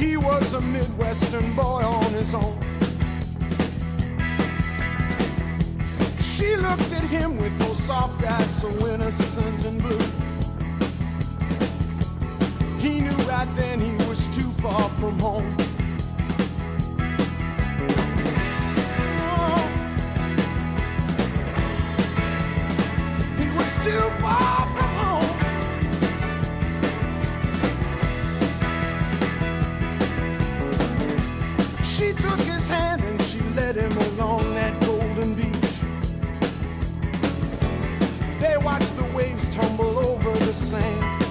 He was a Midwestern boy on his own. She looked at him with those soft eyes so innocent and blue. He knew right then he was too far from home. Oh, he was too far from home. She took his hand and she led him along that golden beach. They watched the waves tumble over the sand.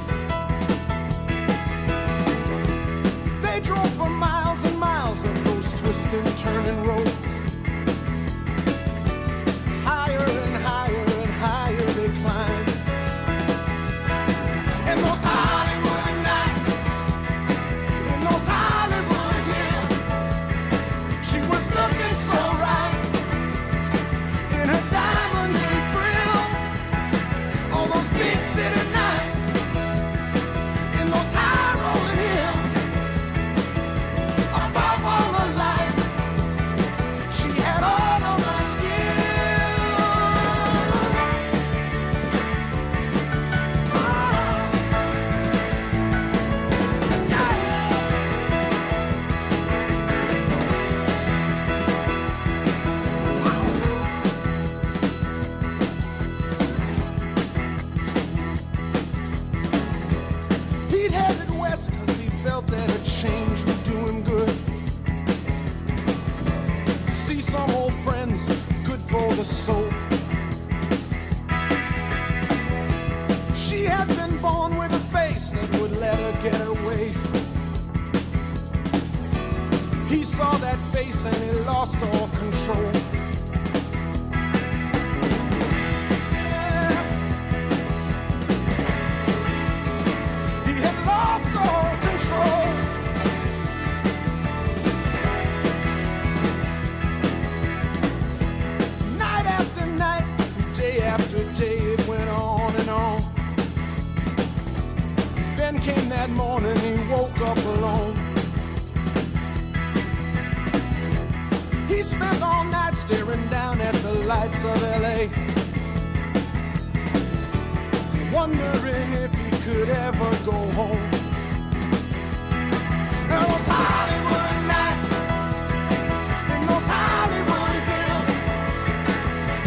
They drove for miles and miles up those twisting, turning roads. Higher and higher and higher they climbed. And those Hollywood nights, in those Hollywood hills, she was looking so right in her diamonds and frills. All those big city nights, in those high rolling hills, above all the lights, she had all of the He'd headed west cause he felt that a change would do him good. See some old friends, good for the soul. She had been born with a face that would let her get her way. He saw that face and he lost all control. He had lost all control. Night after night, day after day, it went on and on. Then came that morning, he woke up alone. He spent all night staring down at the lights of LA, wondering if he could ever go home. And those Hollywood nights, in those Hollywood hills,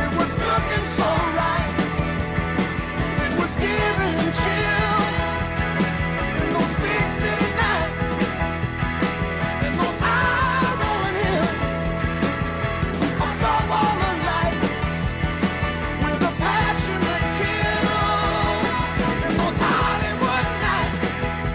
it was looking so right, it was giving him chills. In those big city nights, in those high rolling hills, above all the lights, with a passion that kills. In those Hollywood nights,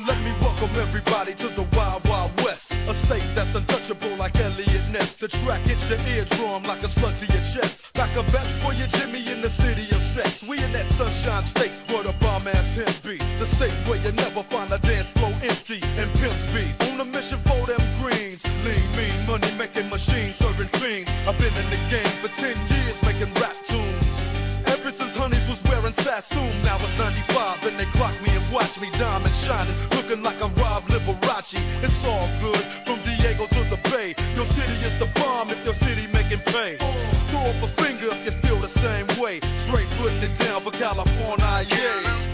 let me welcome everybody to the Wild Wild West. A state that's untouchable like Elliot Ness. The track hits your eardrum like a slug to your chest. Pack a vest for your Jimmy in the city of sex. We in that sunshine state where the bomb ass him be. The state where you never find a dance floor empty and pimp speed. On a mission for them greens. Lean, mean, money making machines serving fiends. I've been in the game for 10 years making rap tunes. Ever since Honeys was wearing Sassoon, now it's 95 and they clock me and watch me diamond shining, looking like I'm Rob Liberace. It's all good from Diego to the Bay. Your city is the bomb if your city making pay. Throw up a finger if you feel the same way. Straight putting it down for California, yeah.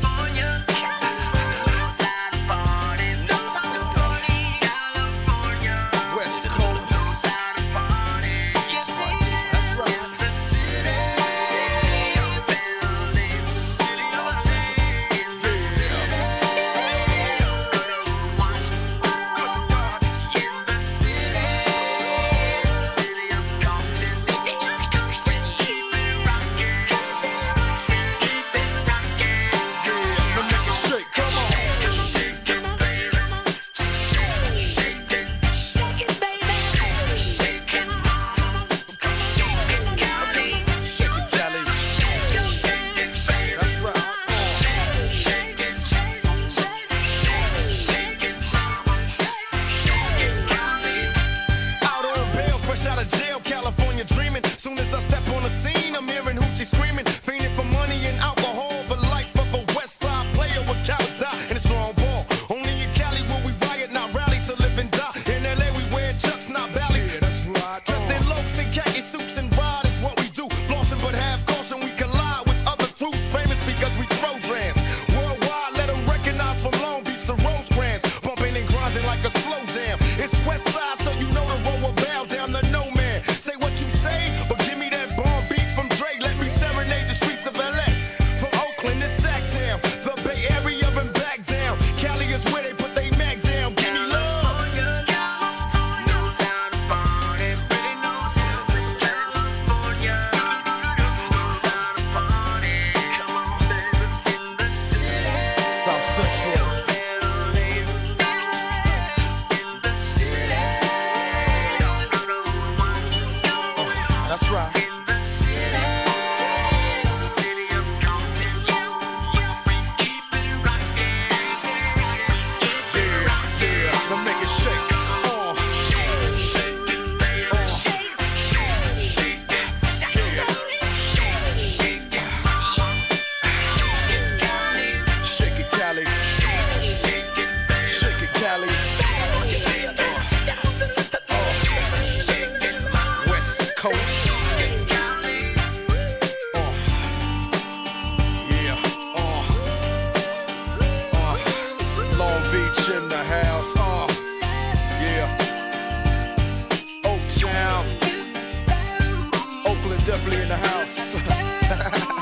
Definitely in the house.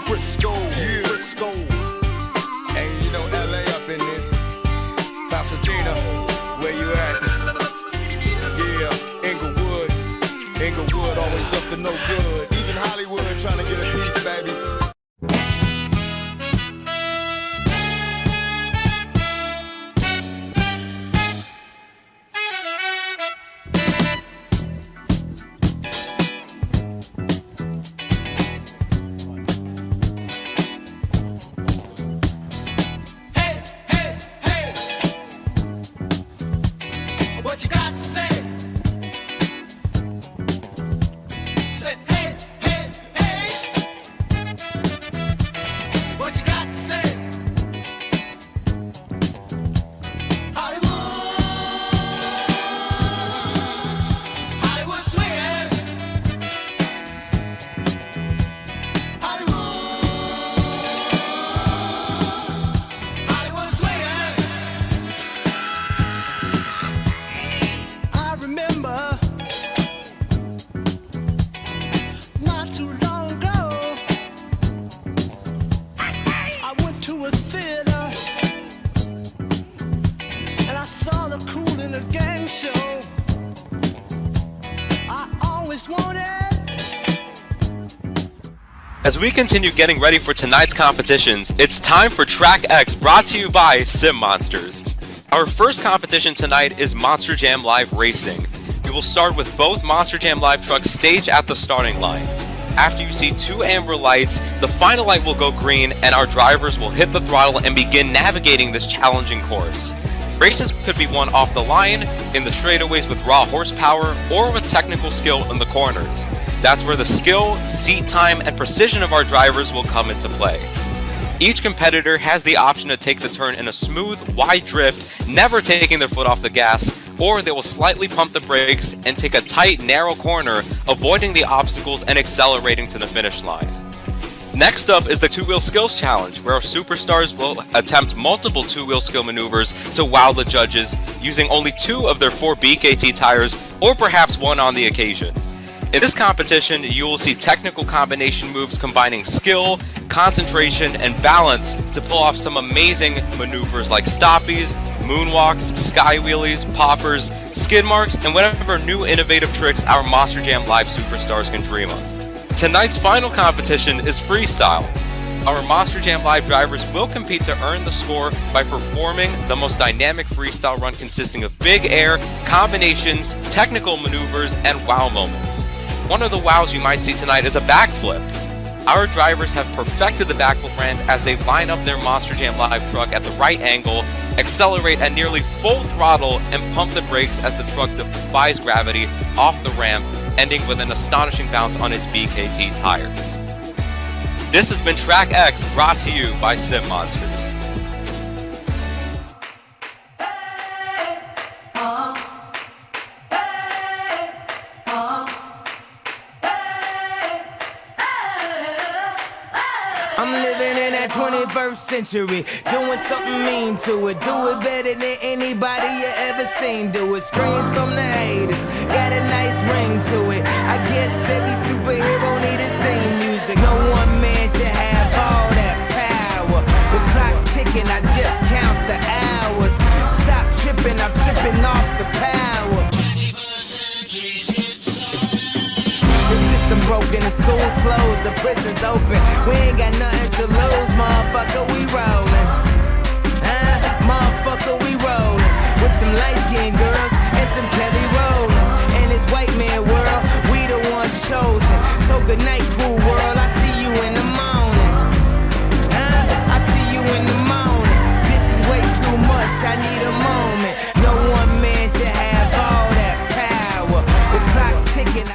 Frisco. And you know LA up in this. Pasadena, where you at? Yeah, Inglewood, always up to no good. Even Hollywood trying to get a piece, baby. What you got to say? Say, hey, hey, hey. What you got to say? Hollywood, Hollywood swinging. Hollywood swinging. I remember not too long ago, I went to a theater and I saw the Kool in a Gang show. I always wanted. As we continue getting ready for tonight's competitions, it's time for Track X, brought to you by Sim Monsters. Our first competition tonight is Monster Jam Live Racing. We will start with both Monster Jam Live trucks staged at the starting line. After you see 2 amber lights, the final light will go green and our drivers will hit the throttle and begin navigating this challenging course. Races could be won off the line, in the straightaways with raw horsepower, or with technical skill in the corners. That's where the skill, seat time, and precision of our drivers will come into play. Each competitor has the option to take the turn in a smooth, wide drift, never taking their foot off the gas, or they will slightly pump the brakes and take a tight, narrow corner, avoiding the obstacles and accelerating to the finish line. Next up is the 2-wheel skills challenge, where our superstars will attempt multiple 2-wheel skill maneuvers to wow the judges, using only 2 of their 4 BKT tires, or perhaps 1 on the occasion. In this competition, you will see technical combination moves combining skill, concentration, and balance to pull off some amazing maneuvers like stoppies, moonwalks, sky wheelies, poppers, skid marks, and whatever new innovative tricks our Monster Jam Live superstars can dream of. Tonight's final competition is Freestyle. Our Monster Jam Live drivers will compete to earn the score by performing the most dynamic freestyle run consisting of big air, combinations, technical maneuvers, and wow moments. One of the wows you might see tonight is a backflip. Our drivers have perfected the backflip ramp as they line up their Monster Jam Live truck at the right angle, accelerate at nearly full throttle, and pump the brakes as the truck defies gravity off the ramp, ending with an astonishing bounce on its BKT tires. This has been Track X, brought to you by Sim Monsters. I'm living in that 21st century, doing something mean to it. Do it better than anybody you ever seen do it. Screams from the haters, got a nice ring to it. I guess every superhero need his theme music. No one man should have all that power. The clock's ticking, I just count the hours. Stop tripping, I'm tripping off the power. The system broken, the school's closed, the prison's open. We ain't got nothing to lose, motherfucker, we rollin'. Motherfucker, we rollin'. With some light-skinned girls and some Kelly Rollins. In this white man world, we the ones chosen. So good night, cool world, I see you in the morning. I see you in the morning. This is way too much, I need a moment. No one man should have all that power. The clock's ticking.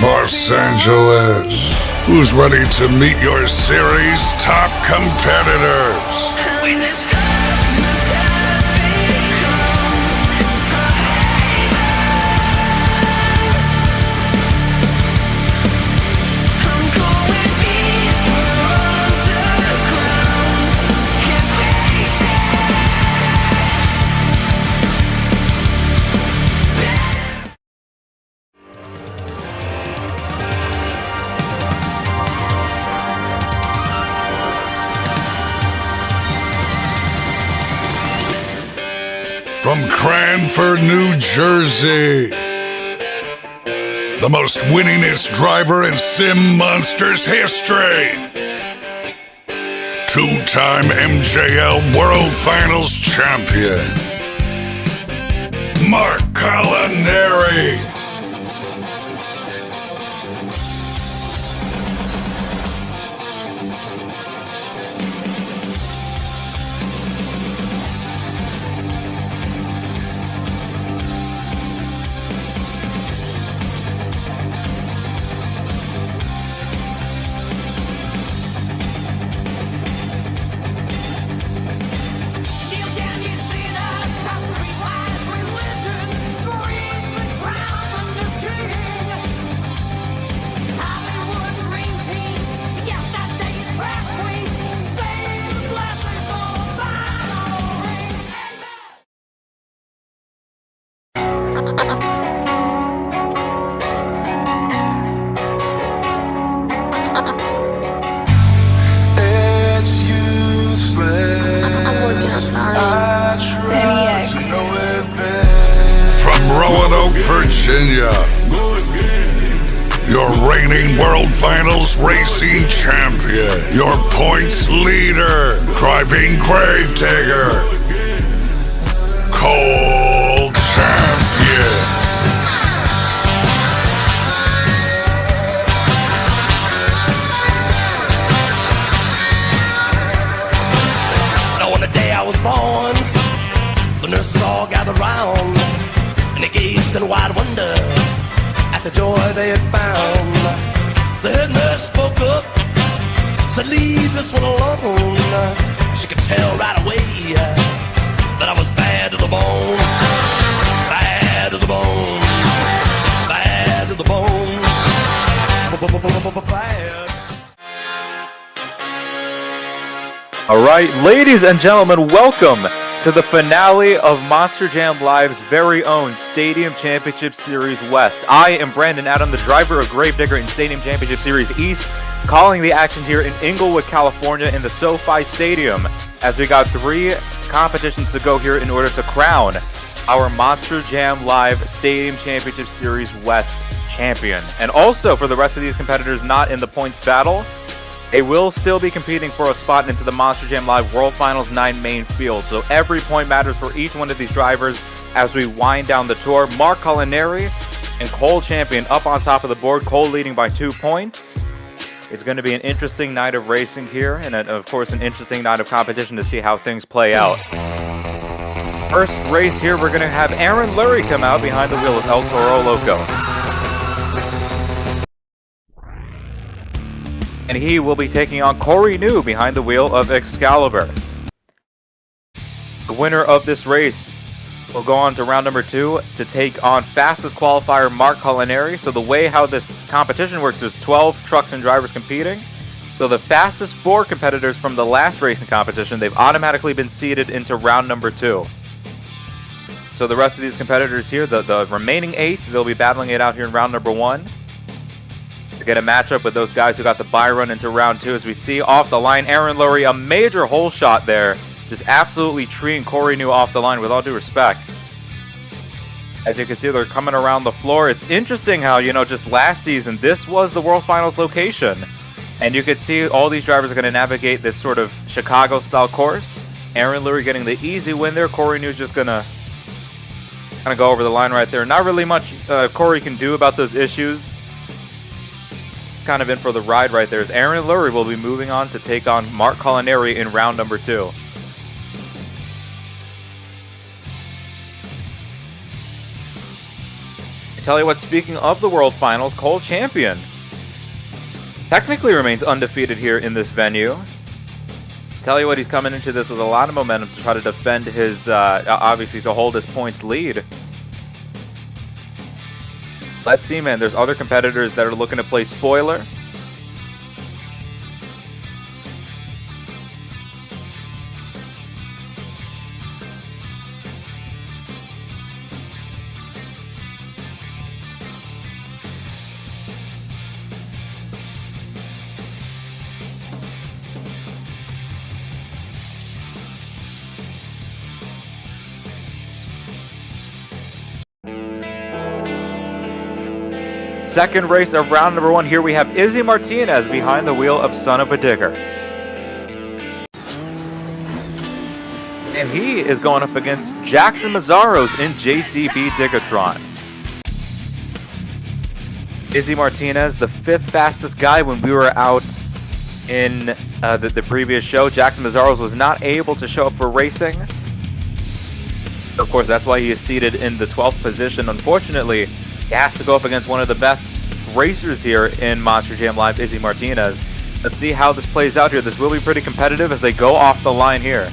Los Angeles, who's ready to meet your series' top competitors? from Cranford, New Jersey, the most winningest driver in Sim Monsters history, two-time MJL World Finals champion, Mark Collinari. It's useless. I try to know if From Roanoke, Virginia, your reigning World Finals racing champion, your points leader, driving gravedigger, Cole Champion. Now on the day I was born, the nurses all gathered round, and they gazed in wide wonder at the joy they had found. The head nurse spoke up, said, "Leave this one alone." She could tell right away that I was bad to the bone, bad to the bone, bad to the bone, bad. All right, ladies and gentlemen, welcome to the finale of Monster Jam Live's very own Stadium Championship Series West. I am Brandon Adam, the driver of Gravedigger in Stadium Championship Series East, calling the action here in Inglewood, California in the SoFi Stadium, as we got 3 competitions to go here in order to crown our Monster Jam Live Stadium Championship Series West champion. And also, for the rest of these competitors not in the points battle, they will still be competing for a spot into the Monster Jam Live World Finals 9 main field. So every point matters for each one of these drivers as we wind down the tour. Mark Collinari and Cole Champion up on top of the board. Cole leading by 2 points. It's going to be an interesting night of racing here, and of course an interesting night of competition to see how things play out. First race here, we're going to have Aaron Lurie come out behind the wheel of El Toro Loco. And he will be taking on Corey New behind the wheel of Excalibur. The winner of this race will go on to round number 2 to take on fastest qualifier Mark Collinari. So the way how this competition works, there's 12 trucks and drivers competing. So the fastest 4 competitors from the last racing competition, they've automatically been seeded into round number 2. So the rest of these competitors here, the remaining 8, they'll be battling it out here in round number 1. To get a matchup with those guys who got the bye run into round 2. As we see off the line, Aaron Lurie, a major hole shot there, just absolutely treeing Corey New off the line with all due respect. As you can see, they're coming around the floor. It's interesting how, just last season, this was the World Finals location. And you could see all these drivers are going to navigate this sort of Chicago-style course. Aaron Lurie getting the easy win there. Corey New's just going to kind of go over the line right there. Not really much Corey can do about those issues. Kind of in for the ride right there, as Aaron Lurie will be moving on to take on Mark Collinari in round number 2. I tell you what, speaking of the World Finals, Cole Champion technically remains undefeated here in this venue. Tell you what, he's coming into this with a lot of momentum to try to defend his, obviously to hold his points lead. Let's see, man. There's other competitors that are looking to play spoiler. Second race of round number 1. Here we have Izzy Martinez behind the wheel of Son of a Digger. And he is going up against Jackson Mazzaros in JCB Digatron. Izzy Martinez, the 5th fastest guy when we were out in the previous show. Jackson Mazzaros was not able to show up for racing. Of course, that's why he is seated in the 12th position. Unfortunately, he has to go up against one of the best racers here in Monster Jam Live, Izzy Martinez. Let's see how this plays out here. This will be pretty competitive as they go off the line here.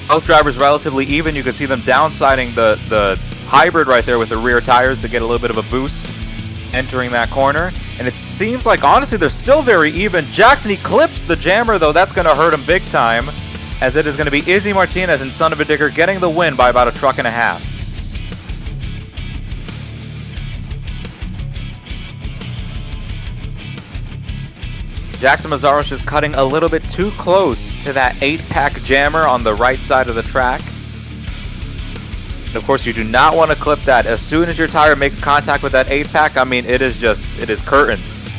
Both drivers relatively even. You can see them downsiding the hybrid right there with the rear tires to get a little bit of a boost entering that corner. And it seems like, honestly, they're still very even. Jackson, he clips the jammer, though. That's going to hurt him big time, as it is going to be Izzy Martinez and Son of a Digger getting the win by about a truck and a half. Jackson Mazzaros is cutting a little bit too close to that 8-pack jammer on the right side of the track. And of course, you do not want to clip that. As soon as your tire makes contact with that 8-pack, I mean, it is curtains.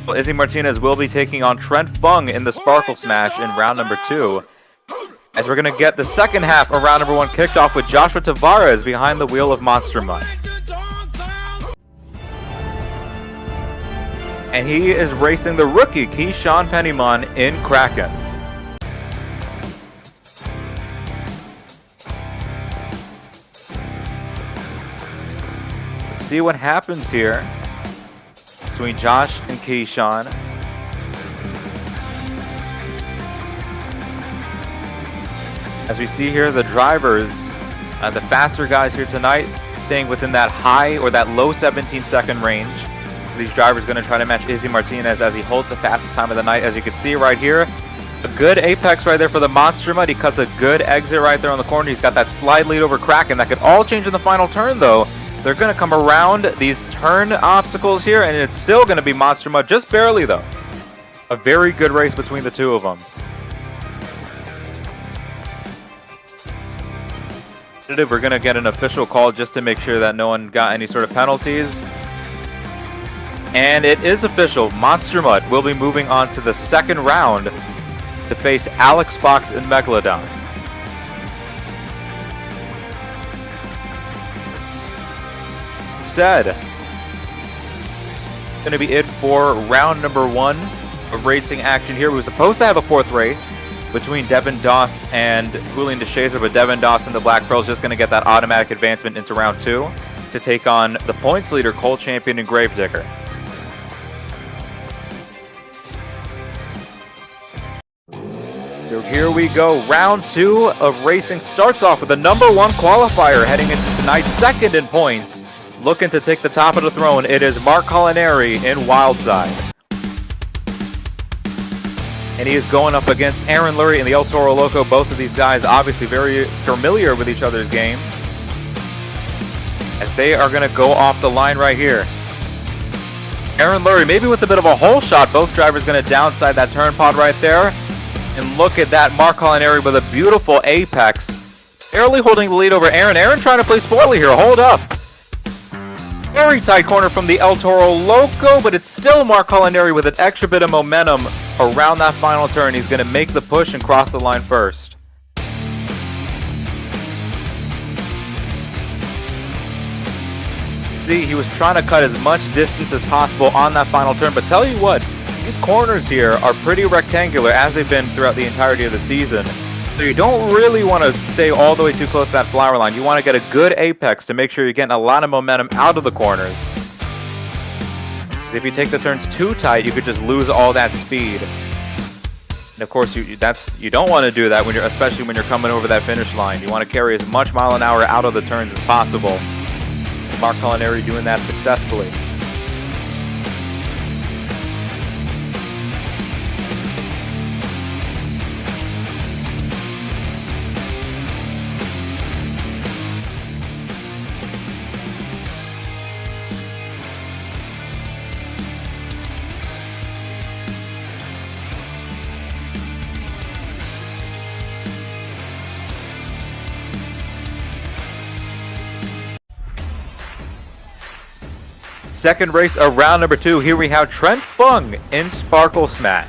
Well, Izzy Martinez will be taking on Trent Fung in the Sparkle Smash in round number 2. As we're going to get the second half of round number 1 kicked off with Joshua Tavares behind the wheel of Monster Mud. And he is racing the rookie, Keyshawn Pennymon, in Kraken. Let's see what happens here between Josh and Keyshawn. As we see here, the drivers, the faster guys here tonight, staying within that high or that low 17-second range. These drivers going to try to match Izzy Martinez as he holds the fastest time of the night. As you can see right here, a good apex right there for the Monster Mud. He cuts a good exit right there on the corner. He's got that slide lead over Kraken. That could all change in the final turn, though. They're going to come around these turn obstacles here, and it's still going to be Monster Mud, just barely, though. A very good race between the two of them. We're going to get an official call just to make sure that no one got any sort of penalties. And it is official. Monster Mud will be moving on to the second round to face Alex Fox and Megalodon. Said, going to be it for round number 1 of racing action here. We were supposed to have a 4th race between Devin Doss and Julian DeShazer, but Devin Doss and the Black Pearl is just going to get that automatic advancement into round 2 to take on the points leader, Cole Champion and Gravedigger. So here we go. Round 2 of racing starts off with the number 1 qualifier heading into tonight's second in points. Looking to take the top of the throne, it is Mark Culinary in Wildside. And he is going up against Aaron Lurie and the El Toro Loco. Both of these guys obviously very familiar with each other's games, as they are going to go off the line right here. Aaron Lurie maybe with a bit of a hole shot. Both drivers going to downside that turn pod right there. And look at that, Mark Culinary with a beautiful apex. Barely holding the lead over Aaron. Aaron trying to play spoiler here. Hold up. Very tight corner from the El Toro Loco, but it's still Mark Culinary with an extra bit of momentum around that final turn. He's going to make the push and cross the line first. See, he was trying to cut as much distance as possible on that final turn, but tell you what, these corners here are pretty rectangular, as they've been throughout the entirety of the season. So you don't really want to stay all the way too close to that flower line. You want to get a good apex to make sure you're getting a lot of momentum out of the corners. Because if you take the turns too tight, you could just lose all that speed. And of course, you don't want to do that, especially when you're coming over that finish line. You want to carry as much mile an hour out of the turns as possible. Mark Culinary doing that successfully. Second race of round number 2. Here we have Trent Fung in Sparkle Smash.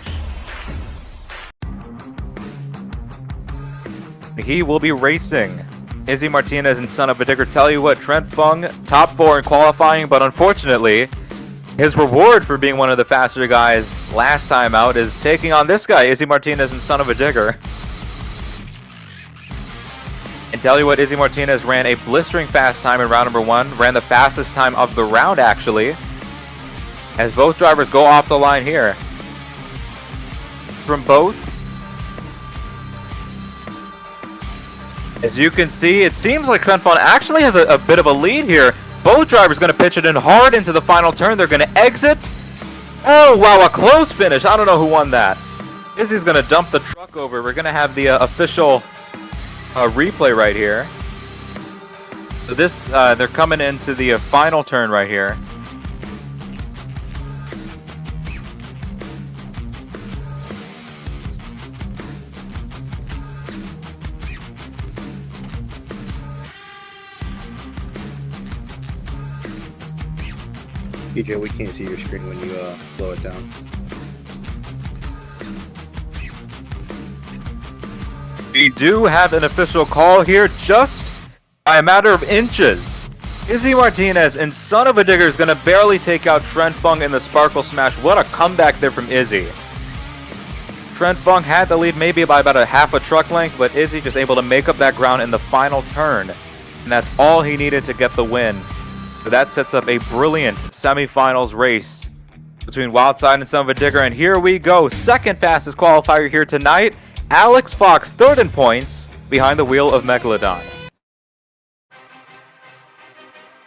He will be racing Izzy Martinez and Son of a Digger. Tell you what, Trent Fung, top 4 in qualifying, but unfortunately, his reward for being one of the faster guys last time out is taking on this guy, Izzy Martinez and Son of a Digger. And tell you what, Izzy Martinez ran a blistering fast time in round number 1, ran the fastest time of the round actually, as both drivers go off the line here. From both, as you can see, it seems like Trent Fung actually has a bit of a lead here. Both drivers going to pitch it in hard into the final turn. They're going to exit. Oh, wow, a close finish. I don't know who won that. Izzy's going to dump the truck over. We're going to have the official replay right here. So this, they're coming into the final turn right here. PJ, we can't see your screen when you slow it down. We do have an official call here, just by a matter of inches. Izzy Martinez and Son of a Digger is going to barely take out Trent Fung in the Sparkle Smash. What a comeback there from Izzy. Trent Fung had the lead maybe by about a half a truck length, but Izzy just able to make up that ground in the final turn. And that's all he needed to get the win. So that sets up a brilliant semifinals race between Wildside and Son of a Digger. And here we go. Second fastest qualifier here tonight. Alex Fox, third in points, behind the wheel of Megalodon.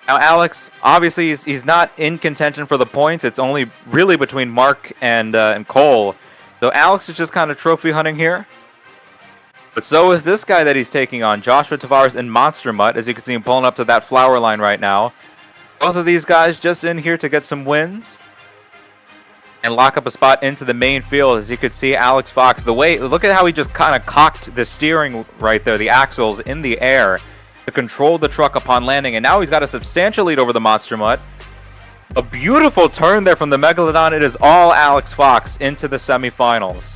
Now, Alex, obviously, he's not in contention for the points. It's only really between Mark and Cole. So Alex is just kind of trophy hunting here. But so is this guy that he's taking on, Joshua Tavares and Monster Mutt. As you can see him pulling up to that flower line right now. Both of these guys just in here to get some wins and lock up a spot into the main field. As you can see, Alex Fox, look at how he just kind of cocked the steering right there, the axles in the air to control the truck upon landing. And now he's got a substantial lead over the Monster Mutt. A beautiful turn there from the Megalodon. It is all Alex Fox into the semifinals.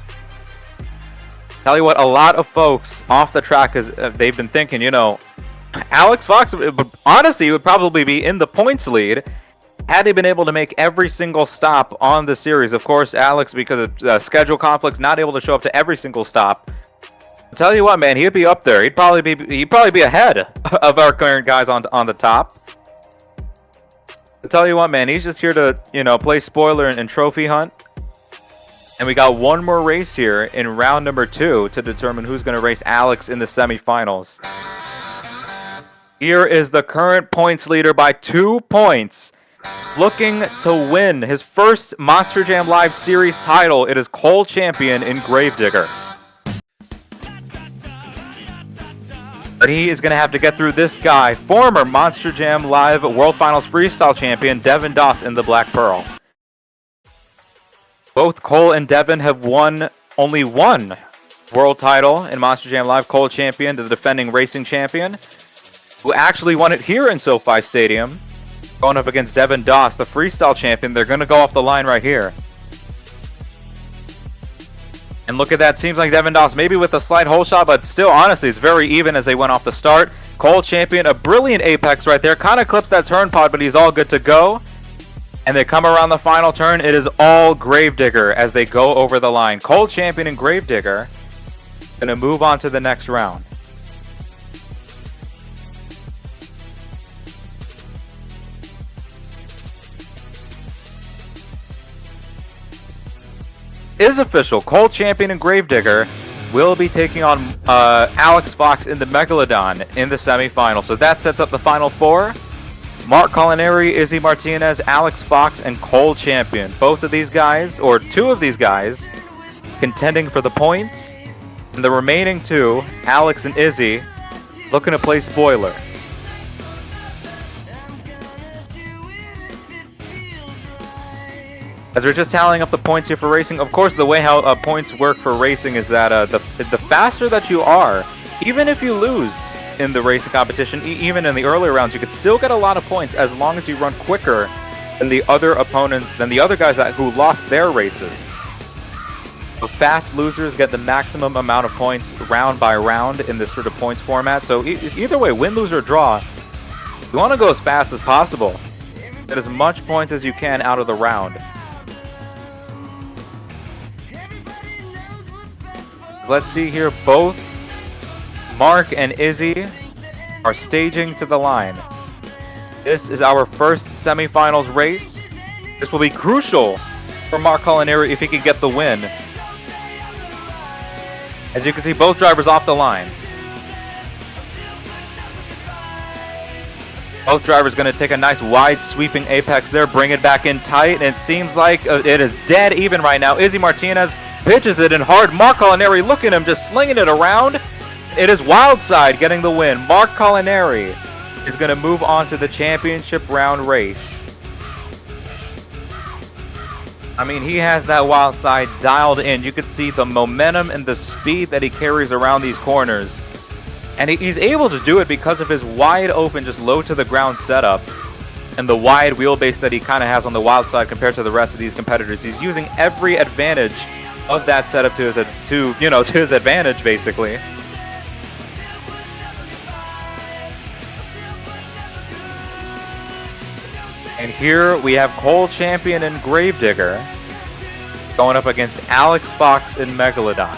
Tell you what, a lot of folks off the track, they've been thinking, you know, Alex Fox, honestly, would probably be in the points lead had he been able to make every single stop on the series. Of course, Alex, because of schedule conflicts, not able to show up to every single stop. I'll tell you what, man, he'd be up there. He'd probably be ahead of our current guys on the top. I'll tell you what, man, he's just here to, you know, play spoiler and trophy hunt. And we got one more race here in round number 2 to determine who's going to race Alex in the semifinals. Here is the current points leader by 2 points, looking to win his first Monster Jam Live Series title. It is Cole Champion in Gravedigger. But he is going to have to get through this guy, former Monster Jam Live World Finals Freestyle Champion Devin Doss in the Black Pearl. Both Cole and Devin have won only one world title in Monster Jam Live. Cole Champion, the defending racing champion, who actually won it here in SoFi Stadium, going up against Devin Doss, the freestyle champion. They're going to go off the line right here. And look at that. Seems like Devin Doss maybe with a slight hole shot, but still, honestly, it's very even as they went off the start. Cole Champion, a brilliant apex right there. Kind of clips that turn pod, but he's all good to go. And they come around the final turn. It is all Gravedigger as they go over the line. Cole Champion and Gravedigger going to move on to the next round. Is official. Cole Champion and Gravedigger will be taking on Alex Fox in the Megalodon in the semifinal. So that sets up the final 4. Mark Culinary, Izzy Martinez, Alex Fox, and Cole Champion. Both of these guys, or 2 of these guys, contending for the points. And the remaining 2, Alex and Izzy, looking to play spoiler. As we're just tallying up the points here for racing, of course, the way how points work for racing is that the faster that you are, even if you lose in the racing competition, even in the earlier rounds, you could still get a lot of points as long as you run quicker than the other opponents, than the other guys who lost their races. The fast losers get the maximum amount of points round by round in this sort of points format. So either way, win, lose, or draw, you want to go as fast as possible. Get as much points as you can out of the round. Let's see here, both Mark and Izzy are staging to the line. This is our first semifinals race. This will be crucial for Mark Culinary if he can get the win. As you can see, both drivers off the line. Both drivers going to take a nice wide sweeping apex there, bring it back in tight, and it seems like it is dead even right now. Izzy Martinez pitches it in hard. Mark Culinary, look at him just slinging it around. It is Wildside getting the win. Mark Culinary is going to move on to the championship round race. I mean, he has that Wildside dialed in. You could see the momentum and the speed that he carries around these corners. And he's able to do it because of his wide open, just low to the ground setup. And the wide wheelbase that he kind of has on the Wildside compared to the rest of these competitors. He's using every advantage of that setup to his advantage, basically. And here we have Cole Champion and Gravedigger going up against Alex Fox and Megalodon.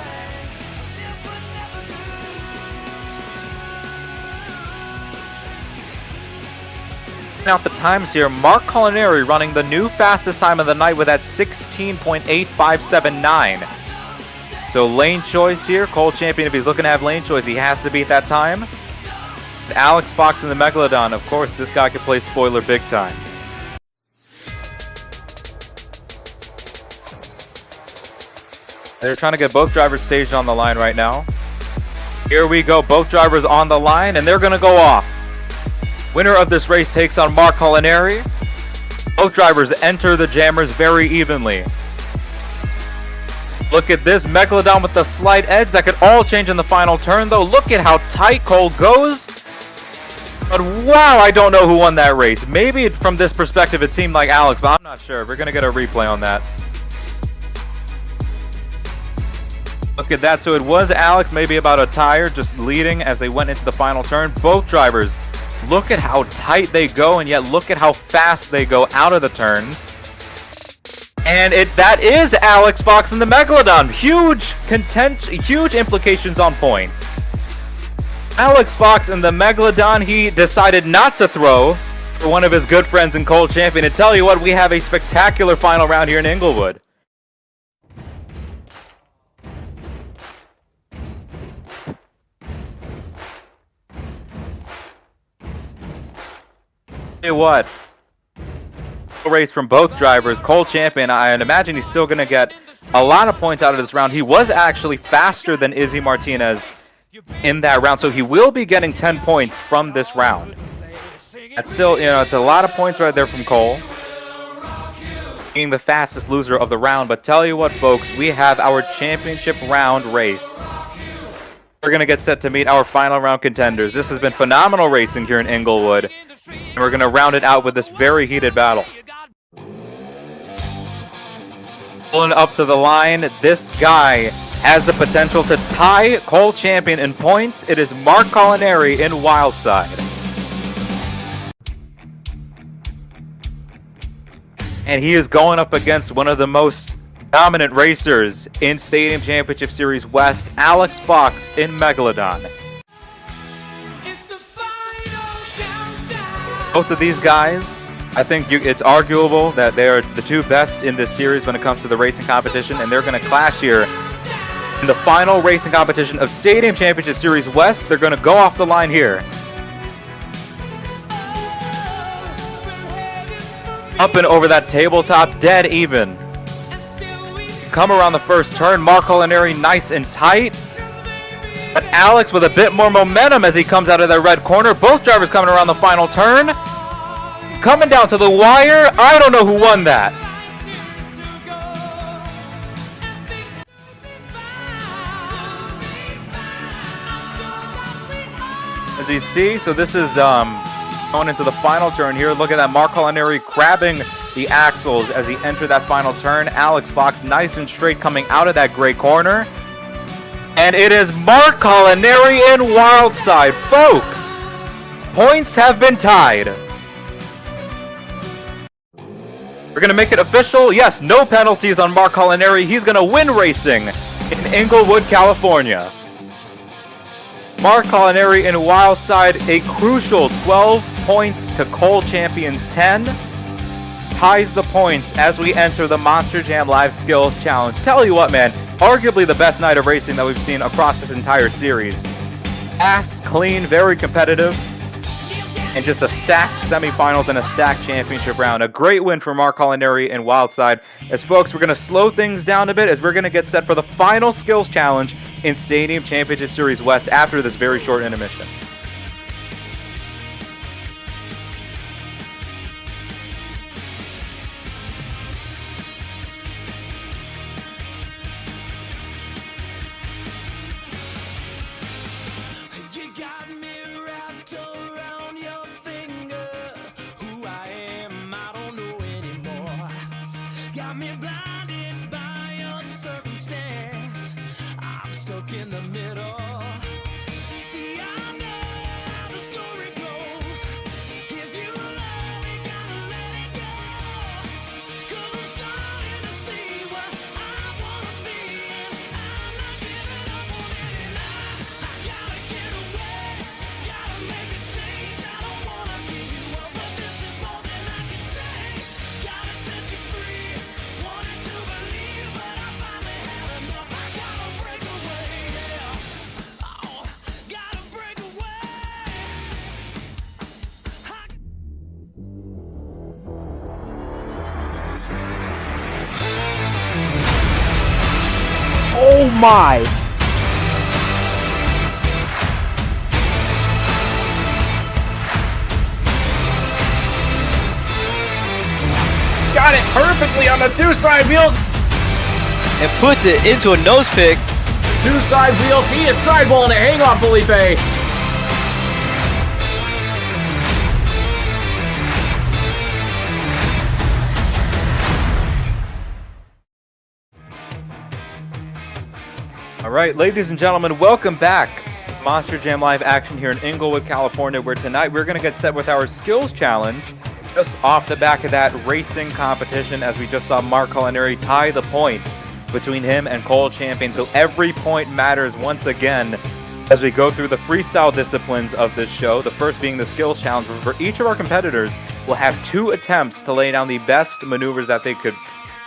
Out the times here, Mark Culinary running the new fastest time of the night with that 16.8579. So lane choice here, Cole Champion, if he's looking to have lane choice, he has to beat that time. Alex Fox and the Megalodon, of course, this guy could play spoiler big time. They're trying to get both drivers staged on the line right now. Here we go, both drivers on the line, and they're going to go off. Winner of this race takes on Mark Culinary. Both drivers enter the jammers very evenly. Look at this, Megalodon with the slight edge. That could all change in the final turn, though. Look at how tight Cole goes. But wow, I don't know who won that race. Maybe from this perspective it seemed like Alex, but I'm not sure. We're going to get a replay on that. Look at that. So it was Alex, maybe about a tire, just leading as they went into the final turn. Both drivers, look at how tight they go, and yet look at how fast they go out of the turns. And that is Alex Fox and the Megalodon. Huge implications on points. Alex Fox and the Megalodon, he decided not to throw for one of his good friends in Cole Champion. And tell you what, we have a spectacular final round here in Inglewood. Tell you what, race from both drivers. Cole Champion, I imagine he's still going to get a lot of points out of this round. He was actually faster than Izzy Martinez in that round, so he will be getting 10 points from this round. That's still, it's a lot of points right there from Cole, being the fastest loser of the round. But tell you what, folks, we have our championship round race. We're going to get set to meet our final round contenders. This has been phenomenal racing here in Inglewood, and we're going to round it out with this very heated battle. Pulling up to the line, this guy has the potential to tie Cole Champion in points. It is Mark Culinary in Wildside. And he is going up against one of the most dominant racers in Stadium Championship Series West, Alex Fox in Megalodon. Both of these guys, I think it's arguable that they are the two best in this series when it comes to the racing competition, and they're going to clash here in the final racing competition of Stadium Championship Series West. They're going to go off the line here. Up and over that tabletop, dead even. Come around the first turn, Mark Culinary nice and tight. But Alex with a bit more momentum as he comes out of that red corner. Both drivers coming around the final turn. Coming down to the wire. I don't know who won that. As you see, so this is going into the final turn here. Look at that, Mark Culinary grabbing the axles as he entered that final turn. Alex Fox nice and straight coming out of that gray corner. And it is Mark Culinary in Wildside. Folks, points have been tied. We're going to make it official. Yes, no penalties on Mark Culinary. He's going to win racing in Inglewood, California. Mark Culinary in Wildside, a crucial 12 points to Cole Champions 10. Ties the points as we enter the Monster Jam Live Skills Challenge. Tell you what, man, arguably the best night of racing that we've seen across this entire series. Fast, clean, very competitive, and just a stacked semifinals and a stacked championship round. A great win for Mark Culinary in Wildside. As folks, we're going to slow things down a bit as we're going to get set for the final skills challenge in Stadium Championship Series West after this very short intermission. You got me wrapped around your finger. Who I am, I don't know anymore. Got me blinded by your circumstance. I'm stuck in the middle. See, I know how the story goes. If you love it, gotta let it go. 'Cause I'm starting to see what I wanna be. And I'm not giving up on it now. I gotta get away, gotta make a change. I don't wanna give you up, but this is more than I can take. Gotta set you free, wanted to believe, but I finally had enough. I gotta break away, yeah. Oh, gotta break away. Oh my! Got it perfectly on the two side wheels. And puts it into a nose pick. Two side wheels. He is sideballing it. Hang on, Felipe. All right, ladies and gentlemen, welcome back. Monster Jam Live action here in Inglewood, California, where tonight we're going to get set with our skills challenge. Just off the back of that racing competition, as we just saw Mark Culinary tie the points between him and Cole Champion. So every point matters once again as we go through the freestyle disciplines of this show. The first being the skills challenge. For each of our competitors will have 2 attempts to lay down the best maneuvers that they could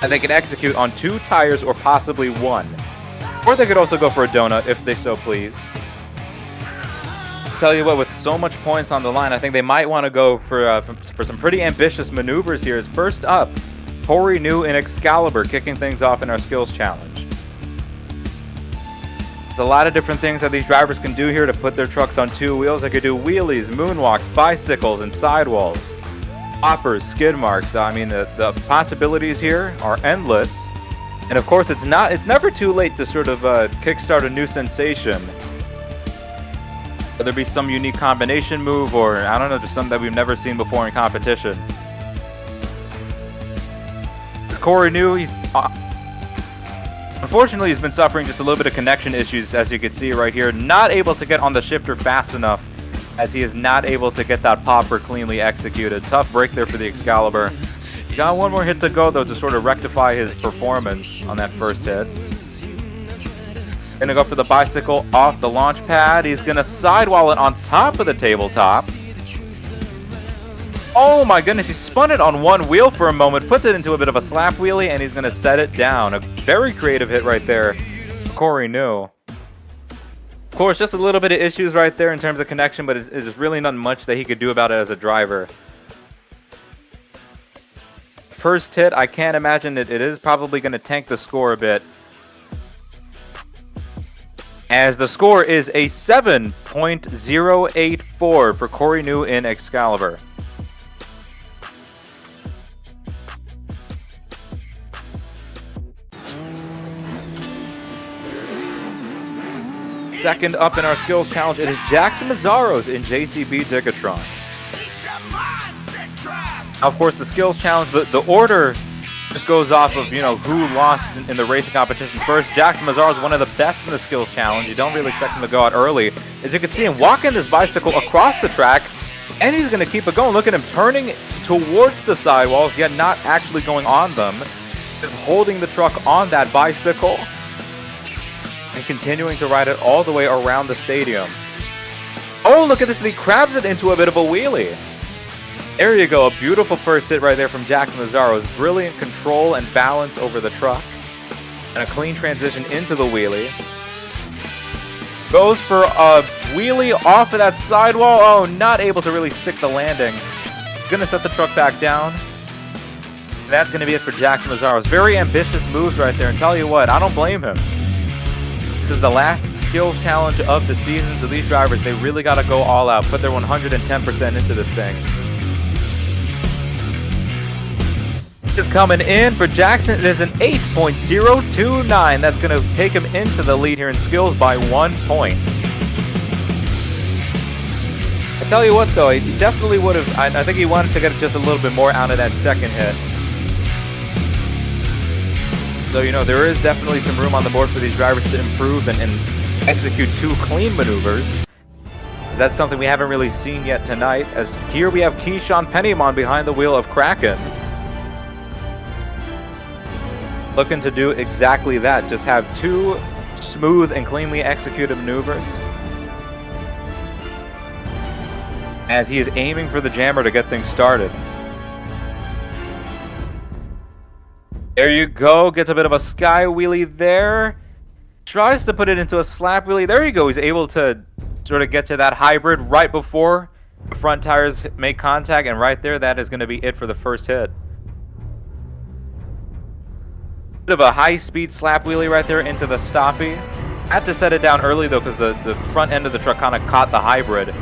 execute on 2 tires or possibly 1. Or they could also go for a donut if they so please. Tell you what, with so much points on the line, I think they might want to go for some pretty ambitious maneuvers here. Is first up, Corey New in Excalibur kicking things off in our skills challenge. There's a lot of different things that these drivers can do here to put their trucks on 2 wheels. They could do wheelies, moonwalks, bicycles, and sidewalls. Hoppers, skid marks. I mean, the possibilities here are endless. And of course, it's never too late to sort of kickstart a new sensation. Whether it be some unique combination move or, I don't know, just something that we've never seen before in competition. Corey New, unfortunately, he's been suffering just a little bit of connection issues, as you can see right here. Not able to get on the shifter fast enough, as he is not able to get that popper cleanly executed. Tough break there for the Excalibur. He got one more hit to go, though, to sort of rectify his performance on that first hit. Gonna go for the bicycle off the launch pad. He's gonna sidewall it on top of the tabletop. Oh my goodness, he spun it on one wheel for a moment, puts it into a bit of a slap wheelie, and he's gonna set it down. A very creative hit right there, Corey New. Of course, just a little bit of issues right there in terms of connection, but it's really not much that he could do about it as a driver. First hit, I can't imagine it is probably gonna tank the score a bit, as the score is a 7.084 for Corey New in Excalibur. Second up in our skills challenge, it is Jackson Mazzaros in JCB Digatron. Now, of course, the skills challenge, the order just goes off of, who lost in the racing competition first. Jackson Mazzaro is one of the best in the skills challenge. You don't really expect him to go out early. As you can see him walking this bicycle across the track, and he's going to keep it going. Look at him turning towards the sidewalls, yet not actually going on them. Just holding the truck on that bicycle and continuing to ride it all the way around the stadium. Oh, look at this. He crabs it into a bit of a wheelie. There you go. A beautiful first hit right there from Jackson Mazzaro's brilliant control and balance over the truck. And a clean transition into the wheelie. Goes for a wheelie off of that sidewall. Oh, not able to really stick the landing. Gonna set the truck back down. And that's gonna be it for Jackson Mazzaro's very ambitious moves right there. And tell you what, I don't blame him. This is the last skills challenge of the season, so these drivers, they really gotta go all out, put their 110% into this thing. Is coming in for Jackson. It is an 8.029. That's going to take him into the lead here in skills by 1 point. I tell you what, though, he definitely would have. I think he wanted to get just a little bit more out of that second hit. So, there is definitely some room on the board for these drivers to improve and execute 2 clean maneuvers. That's something we haven't really seen yet tonight, as here we have Keyshawn Pennyman behind the wheel of Kraken. Looking to do exactly that, just have 2 smooth and cleanly executed maneuvers. As he is aiming for the jammer to get things started. There you go, gets a bit of a sky wheelie there. Tries to put it into a slap wheelie. There you go, he's able to sort of get to that hybrid right before the front tires make contact, and right there, that is going to be it for the first hit. Bit of a high-speed slap wheelie right there into the stoppie. Had to set it down early, though, because the front end of the truck kind of caught the hybrid.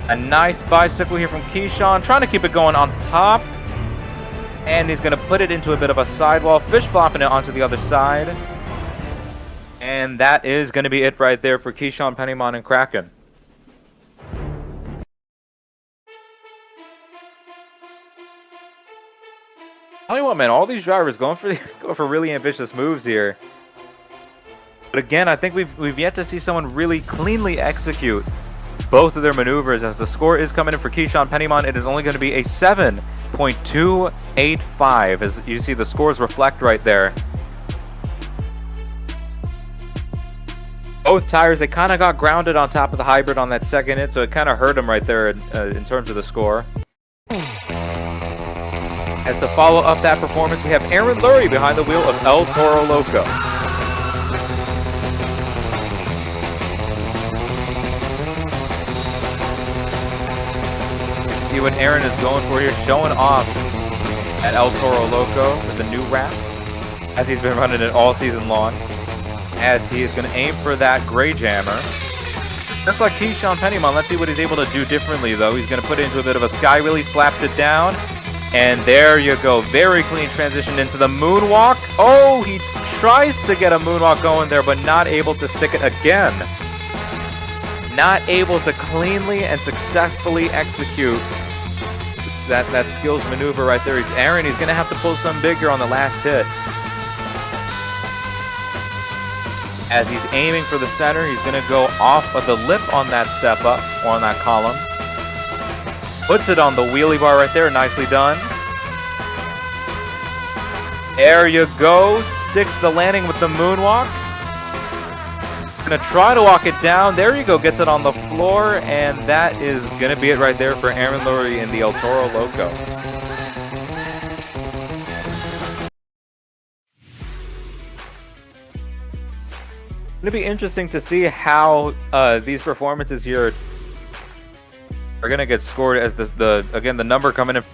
A nice bicycle here from Keyshawn, trying to keep it going on top. And he's going to put it into a bit of a sidewall, fish flopping it onto the other side. And that is going to be it right there for Keyshawn Pennyman and Kraken. Tell you what, man, all these drivers going for really ambitious moves here. But again, I think we've yet to see someone really cleanly execute both of their maneuvers, as the score is coming in for Keyshawn Pennyman. It is only going to be a 7.285, as you see the scores reflect right there. Both tires, they kind of got grounded on top of the hybrid on that second hit, so it kind of hurt them right there in terms of the score. As to follow up that performance, we have Aaron Lurie behind the wheel of El Toro Loco. See what Aaron is going for here, showing off at El Toro Loco with the new wrap, as he's been running it all season long. As he is going to aim for that gray jammer. Just like Keyshawn Pennyman, let's see what he's able to do differently, though. He's going to put it into a bit of a sky wheelie, slaps it down. And there you go. Very clean transition into the moonwalk. Oh, he tries to get a moonwalk going there, but not able to stick it again. Not able to cleanly and successfully execute that skills maneuver right there. Aaron, he's going to have to pull some bigger on the last hit. As he's aiming for the center, he's going to go off of the lip on that step up, or on that column. Puts it on the wheelie bar right there. Nicely done. There you go. Sticks the landing with the moonwalk. Gonna try to walk it down. There you go. Gets it on the floor. And that is gonna be it right there for Aaron Lurie in the El Toro Loco. It'll be interesting to see how these performances here are going to get scored, as the number coming in.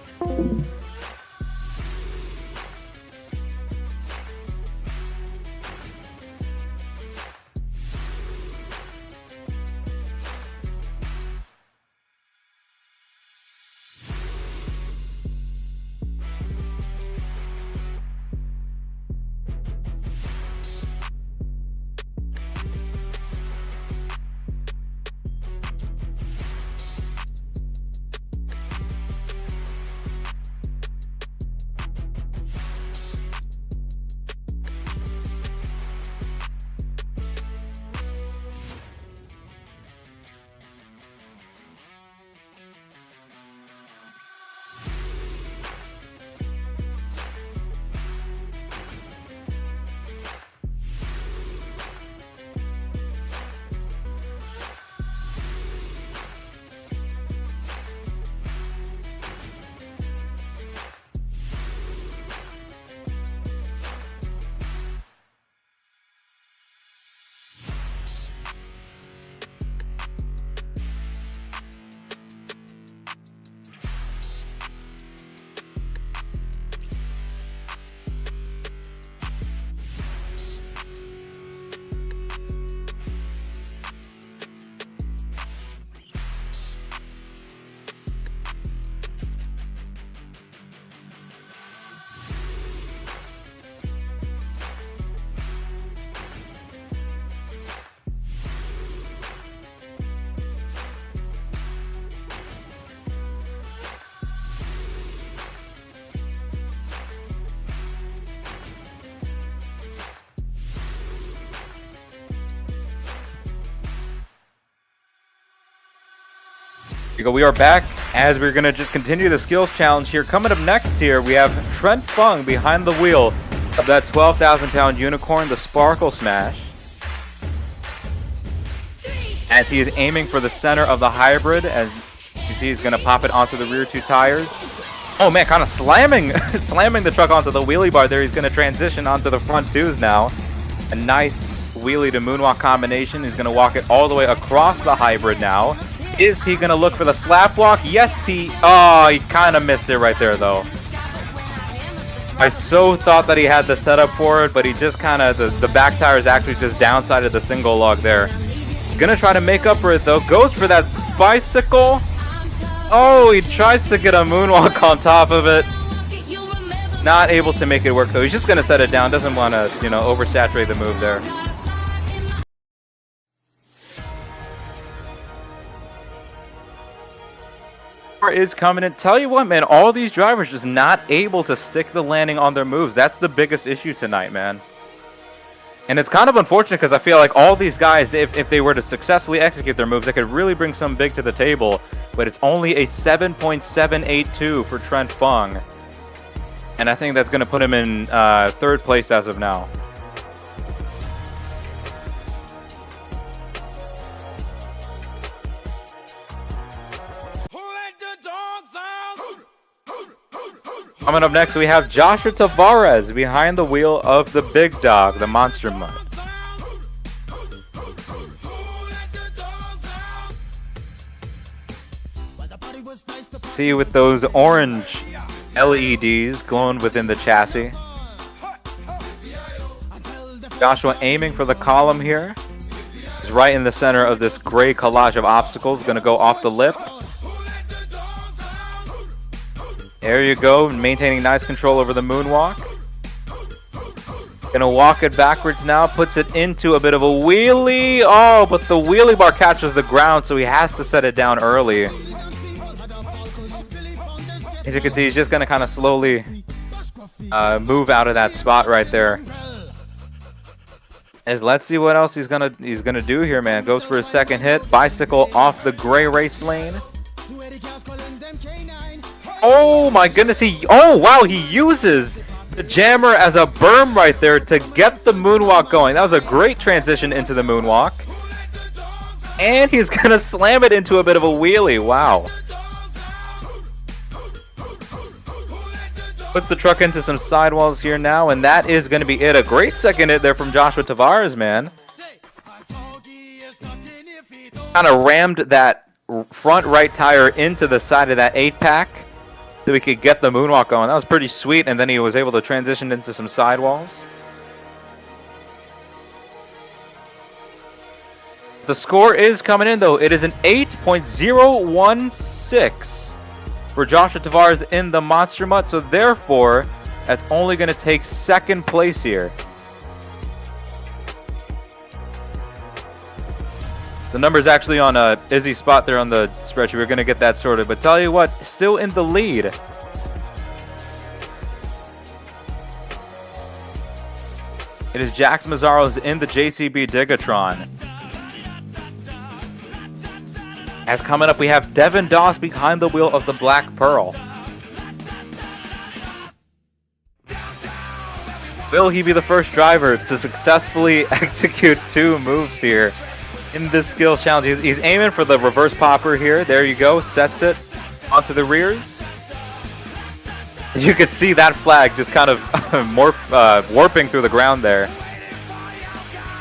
We are back as we're going to just continue the skills challenge here. Coming up next here, we have Trent Fung behind the wheel of that 12,000-pound unicorn, the Sparkle Smash. As he is aiming for the center of the hybrid, as you can see, he's going to pop it onto the rear two tires. Oh man, kind of slamming the truck onto the wheelie bar there. He's going to transition onto the front twos now. A nice wheelie to moonwalk combination. He's going to walk it all the way across the hybrid now. Is he going to look for the slap walk? Yes, he kind of missed it right there though. I so thought that he had the setup for it, but he just kind of, the back tire is actually just downside of the single log there. Gonna try to make up for it though. Goes for that bicycle. Oh, he tries to get a moonwalk on top of it. Not able to make it work though. He's just gonna set it down. Doesn't want to, oversaturate the move there. Is coming in. Tell you what, man, all these drivers just not able to stick the landing on their moves. That's the biggest issue tonight, man. And it's kind of unfortunate because I feel like all these guys, if they were to successfully execute their moves, they could really bring some big to the table. But it's only a 7.782 for Trent Fung. And I think that's going to put him in third place as of now. Coming up next, we have Joshua Tavares behind the wheel of the big dog, the Monster Mutt. See with those orange LEDs glowing within the chassis. Joshua aiming for the column here. He's right in the center of this gray collage of obstacles. Going to go off the lip. There you go, maintaining nice control over the moonwalk. Gonna walk it backwards now, puts it into a bit of a wheelie. Oh, but the wheelie bar catches the ground, so he has to set it down early. As you can see, he's just gonna kind of slowly move out of that spot right there. As let's see what else he's gonna do here, man. Goes for his second hit, bicycle off the gray race lane. Oh my goodness, oh wow, he uses the jammer as a berm right there to get the moonwalk going. That was a great transition into the moonwalk. And he's gonna slam it into a bit of a wheelie, wow. Puts the truck into some sidewalls here now, and that is gonna be it. A great second hit there from Joshua Tavares, man. Kind of rammed that front right tire into the side of that 8-pack. So we could get the moonwalk going. That was pretty sweet, and then he was able to transition into some sidewalls. The score is coming in, though. It is an 8.016 for Joshua Tavares in the Monster Mutt, so therefore, that's only going to take second place here. The number's actually on Izzy's spot there on the spreadsheet. We're going to get that sorted. But tell you what, still in the lead. It is Jax Mazzaro's in the JCB Digatron. As coming up, we have Devin Doss behind the wheel of the Black Pearl. Will he be the first driver to successfully execute two moves here in this skills challenge? He's aiming for the reverse popper here. There you go. Sets it onto the rears. You could see that flag just kind of warping through the ground there.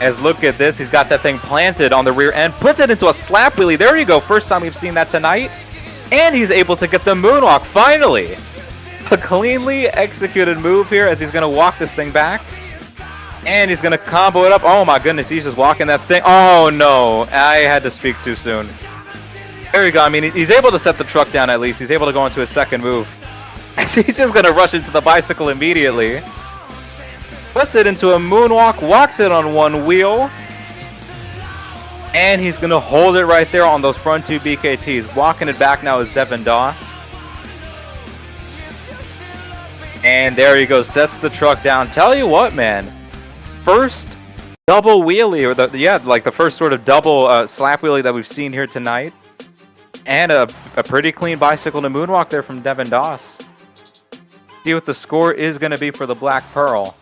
As look at this, he's got that thing planted on the rear end, puts it into a slap wheelie. There you go. First time we've seen that tonight. And he's able to get the moonwalk, finally. A cleanly executed move here as he's going to walk this thing back. And he's going to combo it up. Oh my goodness, he's just walking that thing. Oh no, I had to speak too soon. There you go. I mean, he's able to set the truck down at least. He's able to go into his second move. He's just going to rush into the bicycle immediately. Puts it into a moonwalk, walks it on one wheel. And he's going to hold it right there on those front two BKTs. Walking it back now is Devin Doss. And there he goes, sets the truck down. Tell you what, man. First double wheelie, or the first sort of double slap wheelie that we've seen here tonight. And a pretty clean bicycle to moonwalk there from Devin Doss. See what the score is going to be for the Black Pearl.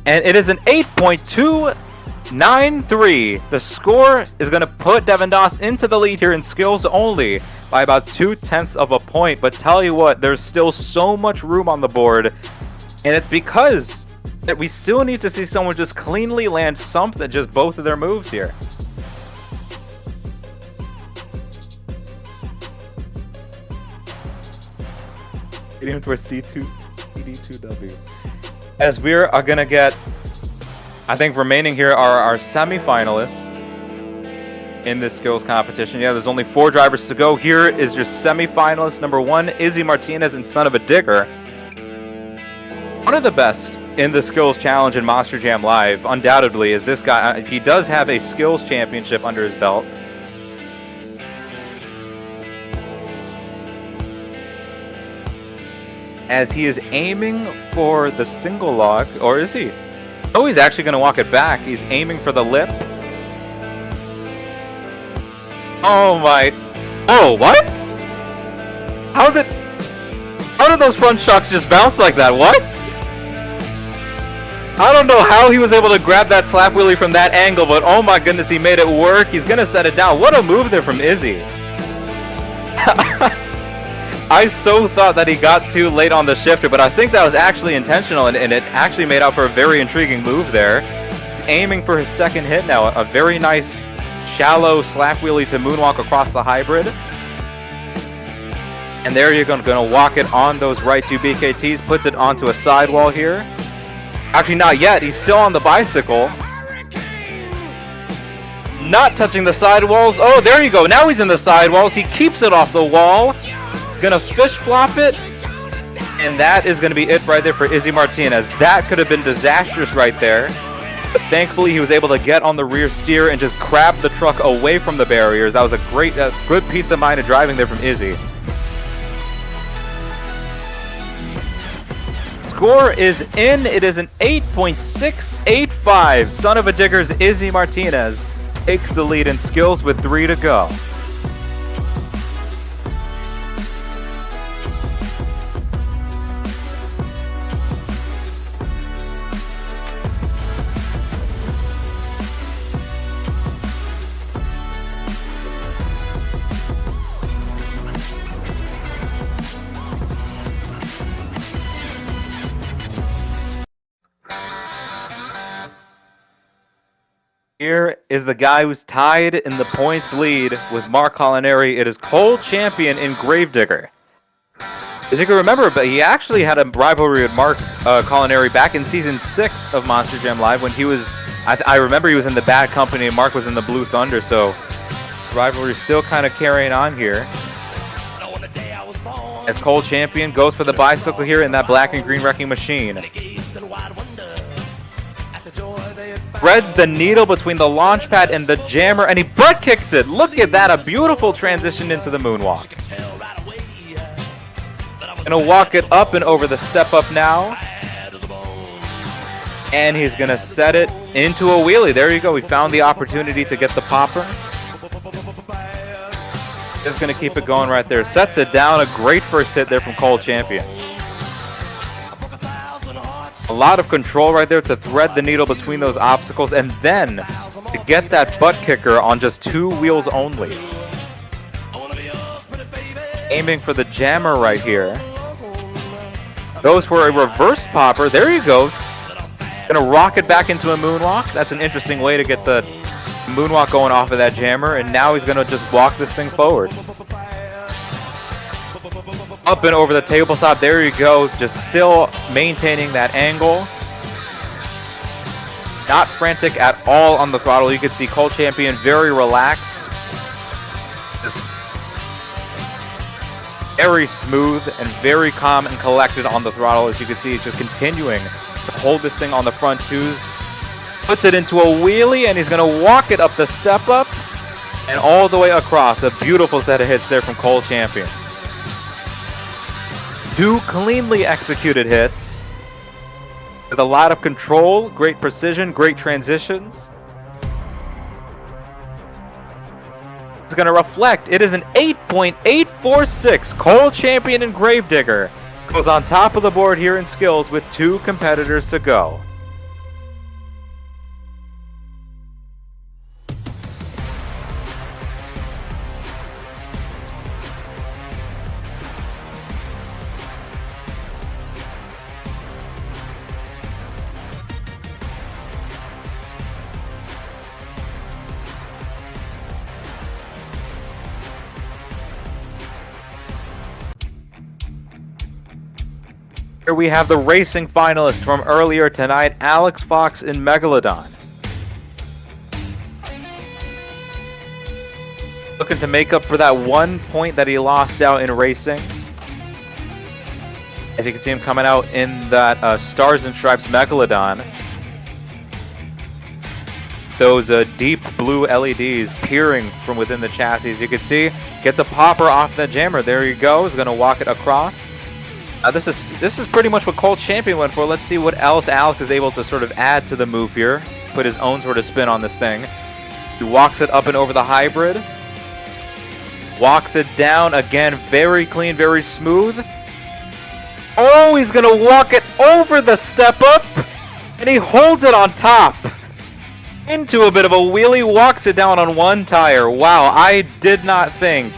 And it is an 8.293. The score is going to put Devin Doss into the lead here in skills only by about 0.2 of a point. But tell you what, there's still so much room on the board. And it's because that we still need to see someone just cleanly land something, just both of their moves here. Getting him to a CD2W. As we are gonna get, I think remaining here are our semi-finalists in this skills competition. Yeah, there's only 4 drivers to go. Here is your semi-finalist number 1, Izzy Martinez and Son of a Digger. One of the best in the skills challenge in Monster Jam Live, undoubtedly, is this guy. He does have a skills championship under his belt. As he is aiming for the single lock, or is he? Oh, he's actually going to walk it back. He's aiming for the lip. Oh my! Oh, what? How did those front shocks just bounce like that? What? I don't know how he was able to grab that slap wheelie from that angle, but oh my goodness, he made it work. He's going to set it down. What a move there from Izzy. I so thought that he got too late on the shifter, but I think that was actually intentional, and it actually made out for a very intriguing move there. He's aiming for his second hit now. A very nice shallow slap wheelie to moonwalk across the hybrid. And there you're going to walk it on those right 2 BKTs, puts it onto a sidewall here. Actually, not yet. He's still on the bicycle. Not touching the sidewalls. Oh, there you go. Now he's in the sidewalls. He keeps it off the wall. Gonna fish flop it. And that is going to be it right there for Izzy Martinez. That could have been disastrous right there. But thankfully, he was able to get on the rear steer and just crab the truck away from the barriers. That was a great, good piece of mind of driving there from Izzy. Score is in. It is an 8.685. Son of a Digger's Izzy Martinez takes the lead in skills with 3 to go. Here is the guy who's tied in the points lead with Mark Collinari. It is Cole Champion in Gravedigger. As you can remember, but he actually had a rivalry with Mark Collinari back in Season 6 of Monster Jam Live when he was, I remember he was in the Bad Company and Mark was in the Blue Thunder, so rivalry still kind of carrying on here. As Cole Champion goes for the bicycle here in that black and green wrecking machine. Threads the needle between the launch pad and the jammer, and he butt kicks it. Look at that, a beautiful transition into the moonwalk. Gonna walk it up and over the step up now. And he's gonna set it into a wheelie. There you go, we found the opportunity to get the popper. Just gonna keep it going right there. Sets it down, a great first hit there from Cole Champion. A lot of control right there to thread the needle between those obstacles and then to get that butt kicker on just 2 wheels only. Aiming for the jammer right here. Goes for a reverse popper. There you go. Gonna rock it back into a moonwalk. That's an interesting way to get the moonwalk going off of that jammer. And now he's gonna just walk this thing forward. Up and over the tabletop, there you go, just still maintaining that angle. Not frantic at all on the throttle. You can see Cole Champion very relaxed. Just very smooth and very calm and collected on the throttle. As you can see, he's just continuing to hold this thing on the front 2s. Puts it into a wheelie and he's gonna walk it up the step up and all the way across. A beautiful set of hits there from Cole Champion. 2 cleanly executed hits with a lot of control, great precision, great transitions. is going to reflect. It is an 8.846. Cole Champion and Gravedigger goes on top of the board here in skills with 2 competitors to go. Here we have the racing finalists from earlier tonight, Alex Fox and Megalodon. Looking to make up for that 1 point that he lost out in racing. As you can see him coming out in that Stars and Stripes Megalodon. Those deep blue LEDs peering from within the chassis. You can see, gets a popper off the jammer. There he goes, gonna walk it across. This is pretty much what Cole Champion went for. Let's see what else Alex is able to sort of add to the move here. Put his own sort of spin on this thing. He walks it up and over the hybrid. Walks it down again. Very clean, very smooth. Oh, he's going to walk it over the step up. And he holds it on top. Into a bit of a wheelie. Walks it down on one tire. Wow, I did not think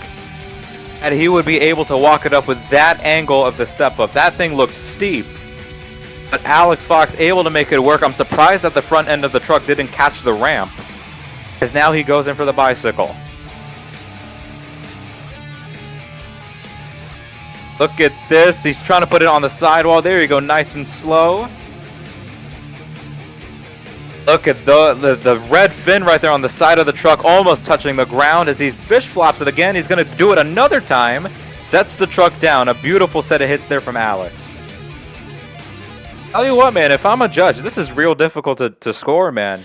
that he would be able to walk it up with that angle of the step up. That thing looked steep. But Alex Fox able to make it work. I'm surprised that the front end of the truck didn't catch the ramp, because now he goes in for the bicycle. Look at this. He's trying to put it on the sidewall. There you go. Nice and slow. Look at the red fin right there on the side of the truck, almost touching the ground as he fish flops it again. He's going to do it another time. Sets the truck down. A beautiful set of hits there from Alex. Tell you what, man, if I'm a judge, this is real difficult to score, man.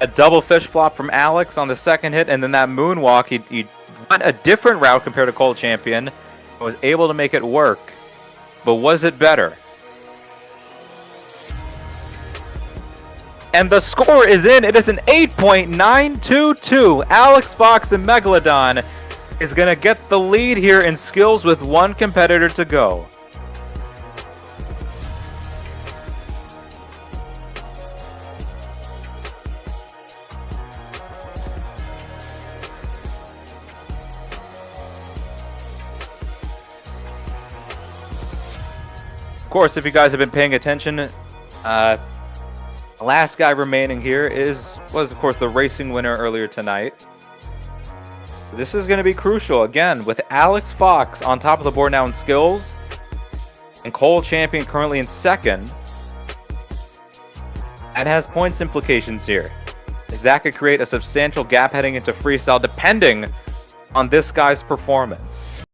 A double fish flop from Alex on the second hit, and then that moonwalk. He went a different route compared to Cole Champion. Was able to make it work. But was it better? And the score is in. It is an 8.922. Alex Fox and Megalodon is going to get the lead here in skills with 1 competitor to go. Of course, if you guys have been paying attention, the last guy remaining here was of course the racing winner earlier tonight. This is going to be crucial again with Alex Fox on top of the board now in skills, and Cole Champion currently in second. That has points implications here, as that could create a substantial gap heading into freestyle depending on this guy's performance.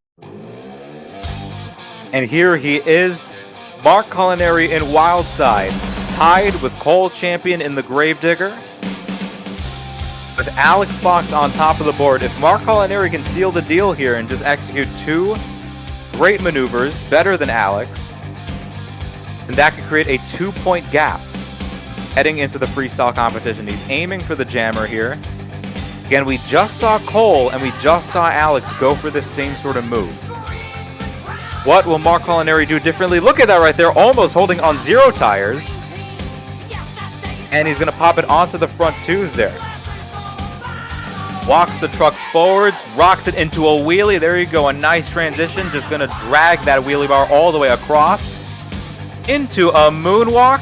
And here he is, Mark Culinary in Wildside, tied with Cole Champion in the Gravedigger, with Alex Fox on top of the board. If Mark Culinary can seal the deal here and just execute 2 great maneuvers, better than Alex, then that could create a 2-point gap heading into the freestyle competition. He's aiming for the jammer here. Again, we just saw Cole and we just saw Alex go for this same sort of move. What will Mark Culinary do differently? Look at that right there, almost holding on 0 tires. And he's going to pop it onto the front 2s there. Walks the truck forwards, rocks it into a wheelie. There you go, a nice transition. Just going to drag that wheelie bar all the way across into a moonwalk.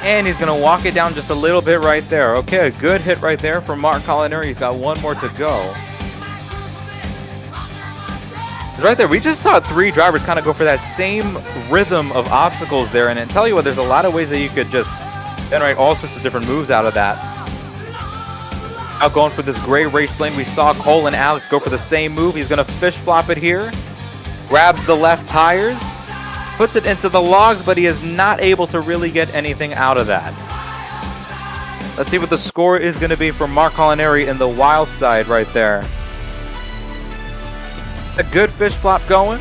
And he's going to walk it down just a little bit right there. Okay, a good hit right there from Mark Culinary. He's got 1 more to go. Right there, we just saw 3 drivers kind of go for that same rhythm of obstacles there. And I tell you what, there's a lot of ways that you could just generate all sorts of different moves out of that. Now going for this gray race lane, we saw Cole and Alex go for the same move. He's going to fish flop it here. Grabs the left tires. Puts it into the logs, but he is not able to really get anything out of that. Let's see what the score is going to be for Mark Culinary in the wild side right there. A good fish flop going.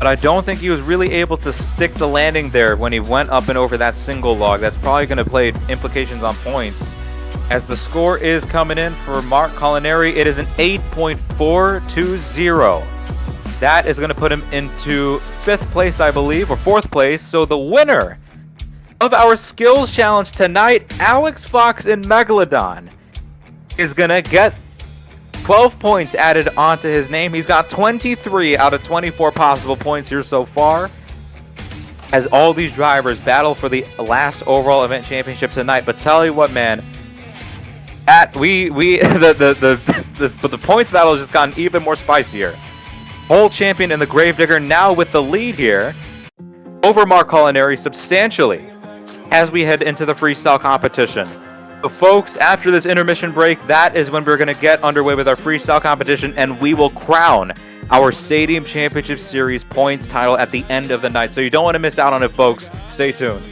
but I don't think he was really able to stick the landing there when he went up and over that single log. That's probably going to play implications on points. As the score is coming in for Mark Culinary, it is an 8.420. That is going to put him into 5th place, I believe, or 4th place. So the winner of our skills challenge tonight, Alex Fox in Megalodon, is going to get 12 points added onto his name. He's got 23 out of 24 possible points here so far, as all these drivers battle for the last overall event championship tonight. But tell you what, man, the points battle has just gotten even more spicier. Whole champion and the Gravedigger now with the lead here over Mark Culinary substantially as we head into the freestyle competition. So folks, after this intermission break, that is when we're going to get underway with our freestyle competition, and we will crown our Stadium Championship Series points title at the end of the night. So you don't want to miss out on it, folks. Stay tuned.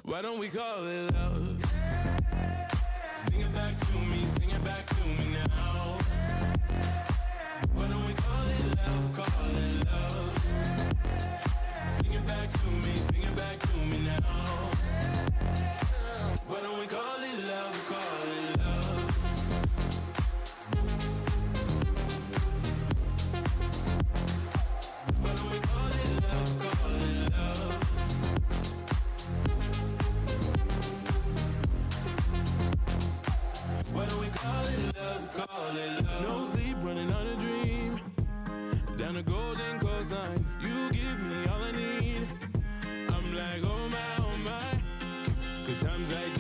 Why don't we call it love? Sing it back to me, sing it back to me now. Why don't we call it love, call it love? Sing it back to me, sing it back to me now. Why don't we call it love, call it love? Why don't we call it love, call it love? Why don't we call it love, call it love? No sleep, running on a dream. Down the golden coastline, you give me all I need. I'm like, oh my. Cause times like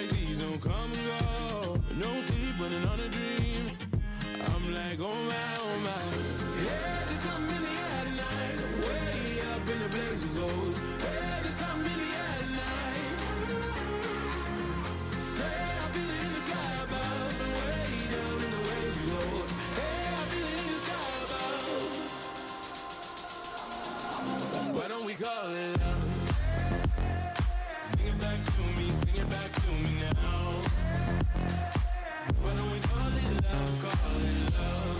these don't come and go. No sleep, running on a dream. I'm like, oh my. Yeah, there's something in the air tonight. Way up in the blaze of gold. Yeah, there's something in the air tonight. Say I feel it in the sky above, and way down in the waves below. Hey, I feel it in the sky above. Why don't we call it love? Sing it back to me, sing it back to me now. Why don't we call it love, call it love?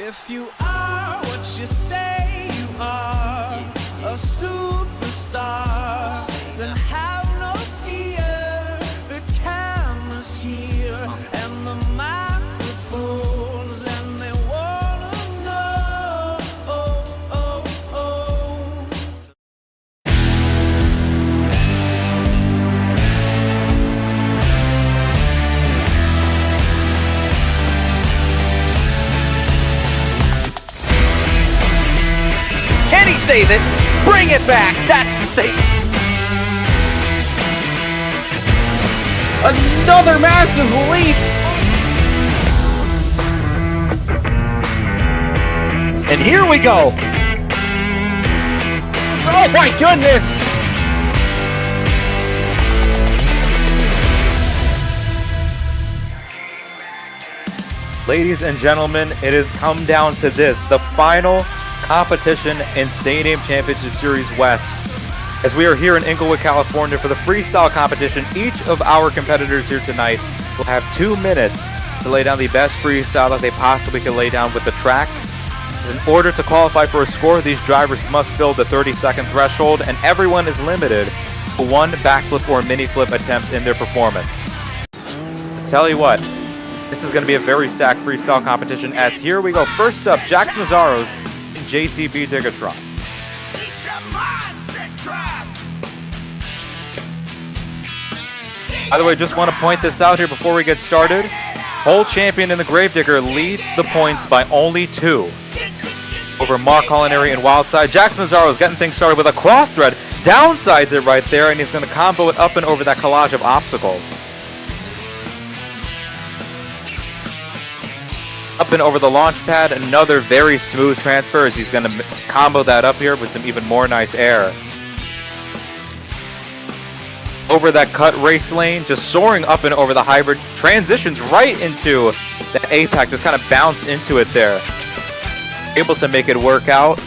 If you are what you say you are, a superstar, then have no fear. The camera's here and the microphones, and they wanna know. Oh, oh, oh. Can he save it? Bring it back. That's the save. Another massive leap. And here we go. Oh my goodness. Ladies and gentlemen, it has come down to this, the final competition in Stadium Championship Series West. As we are here in Inglewood, California for the freestyle competition, each of our competitors here tonight will have 2 minutes to lay down the best freestyle that they possibly can lay down with the track. In order to qualify for a score, these drivers must fill the 30-second threshold, and everyone is limited to 1 backflip or mini flip attempt in their performance. Just tell you what, this is going to be a very stacked freestyle competition, as here we go. First up, Jax Mazzaro's JCB Digatron. By the way, just want to point this out here before we get started. Whole champion in the Gravedigger leads the points by only 2 over Mark Culinary and Wildside. Jax Mazzaro is getting things started with a cross thread, downsides it right there, and he's going to combo it up and over that collage of obstacles. Up and over the launch pad, another very smooth transfer as he's going to combo that up here with some even more nice air. Over that cut race lane, just soaring up and over the hybrid, transitions right into the apex, just kind of bounced into it there. Able to make it work out.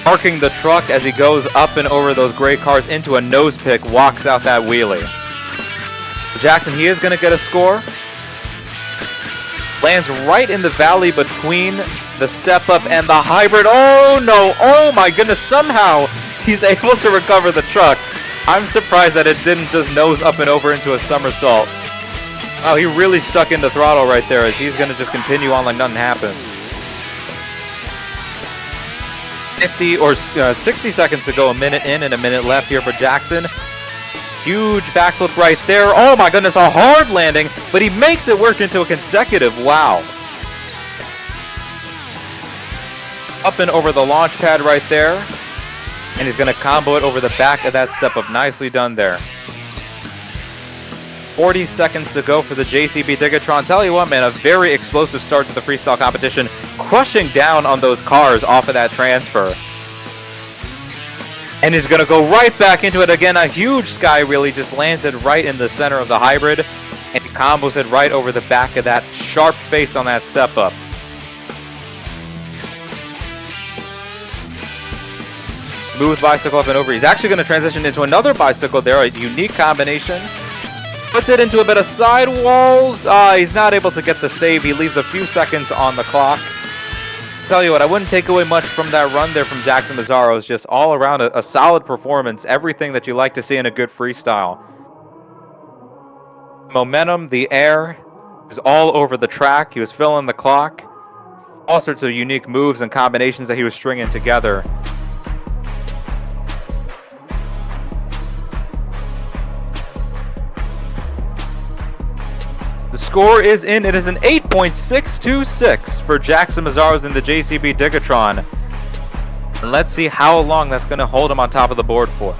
Parking the truck as he goes up and over those gray cars into a nose pick, walks out that wheelie. Jackson, he is going to get a score. Lands right in the valley between the step up and the hybrid. Oh no, oh my goodness, somehow he's able to recover the truck. I'm surprised that it didn't just nose up and over into a somersault. Wow, he really stuck into throttle right there as he's going to just continue on like nothing happened. 50 or 60 seconds to go, a minute in and a minute left here for Jackson. Huge backflip right there. Oh my goodness, a hard landing, but he makes it work into a consecutive. Wow. Up and over the launch pad right there. And he's going to combo it over the back of that step up. Nicely done there. 40 seconds to go for the JCB Digatron. Tell you what, man, a very explosive start to the freestyle competition. Crushing down on those cars off of that transfer. And he's going to go right back into it again. A huge sky really just landed right in the center of the hybrid. And he combos it right over the back of that sharp face on that step up. Smooth bicycle up and over. He's actually going to transition into another bicycle there. A unique combination. Puts it into a bit of sidewalls. He's not able to get the save. He leaves a few seconds on the clock. Tell you what, I wouldn't take away much from that run there from Jackson Mazzaro. It's just all around a solid performance. Everything that you like to see in a good freestyle. Momentum, the air, was all over the track. He was filling the clock. All sorts of unique moves and combinations that he was stringing together. The score is in. It is an 8.626 for Jackson Mazzaro's in the JCB Digatron. And let's see how long that's going to hold him on top of the board for.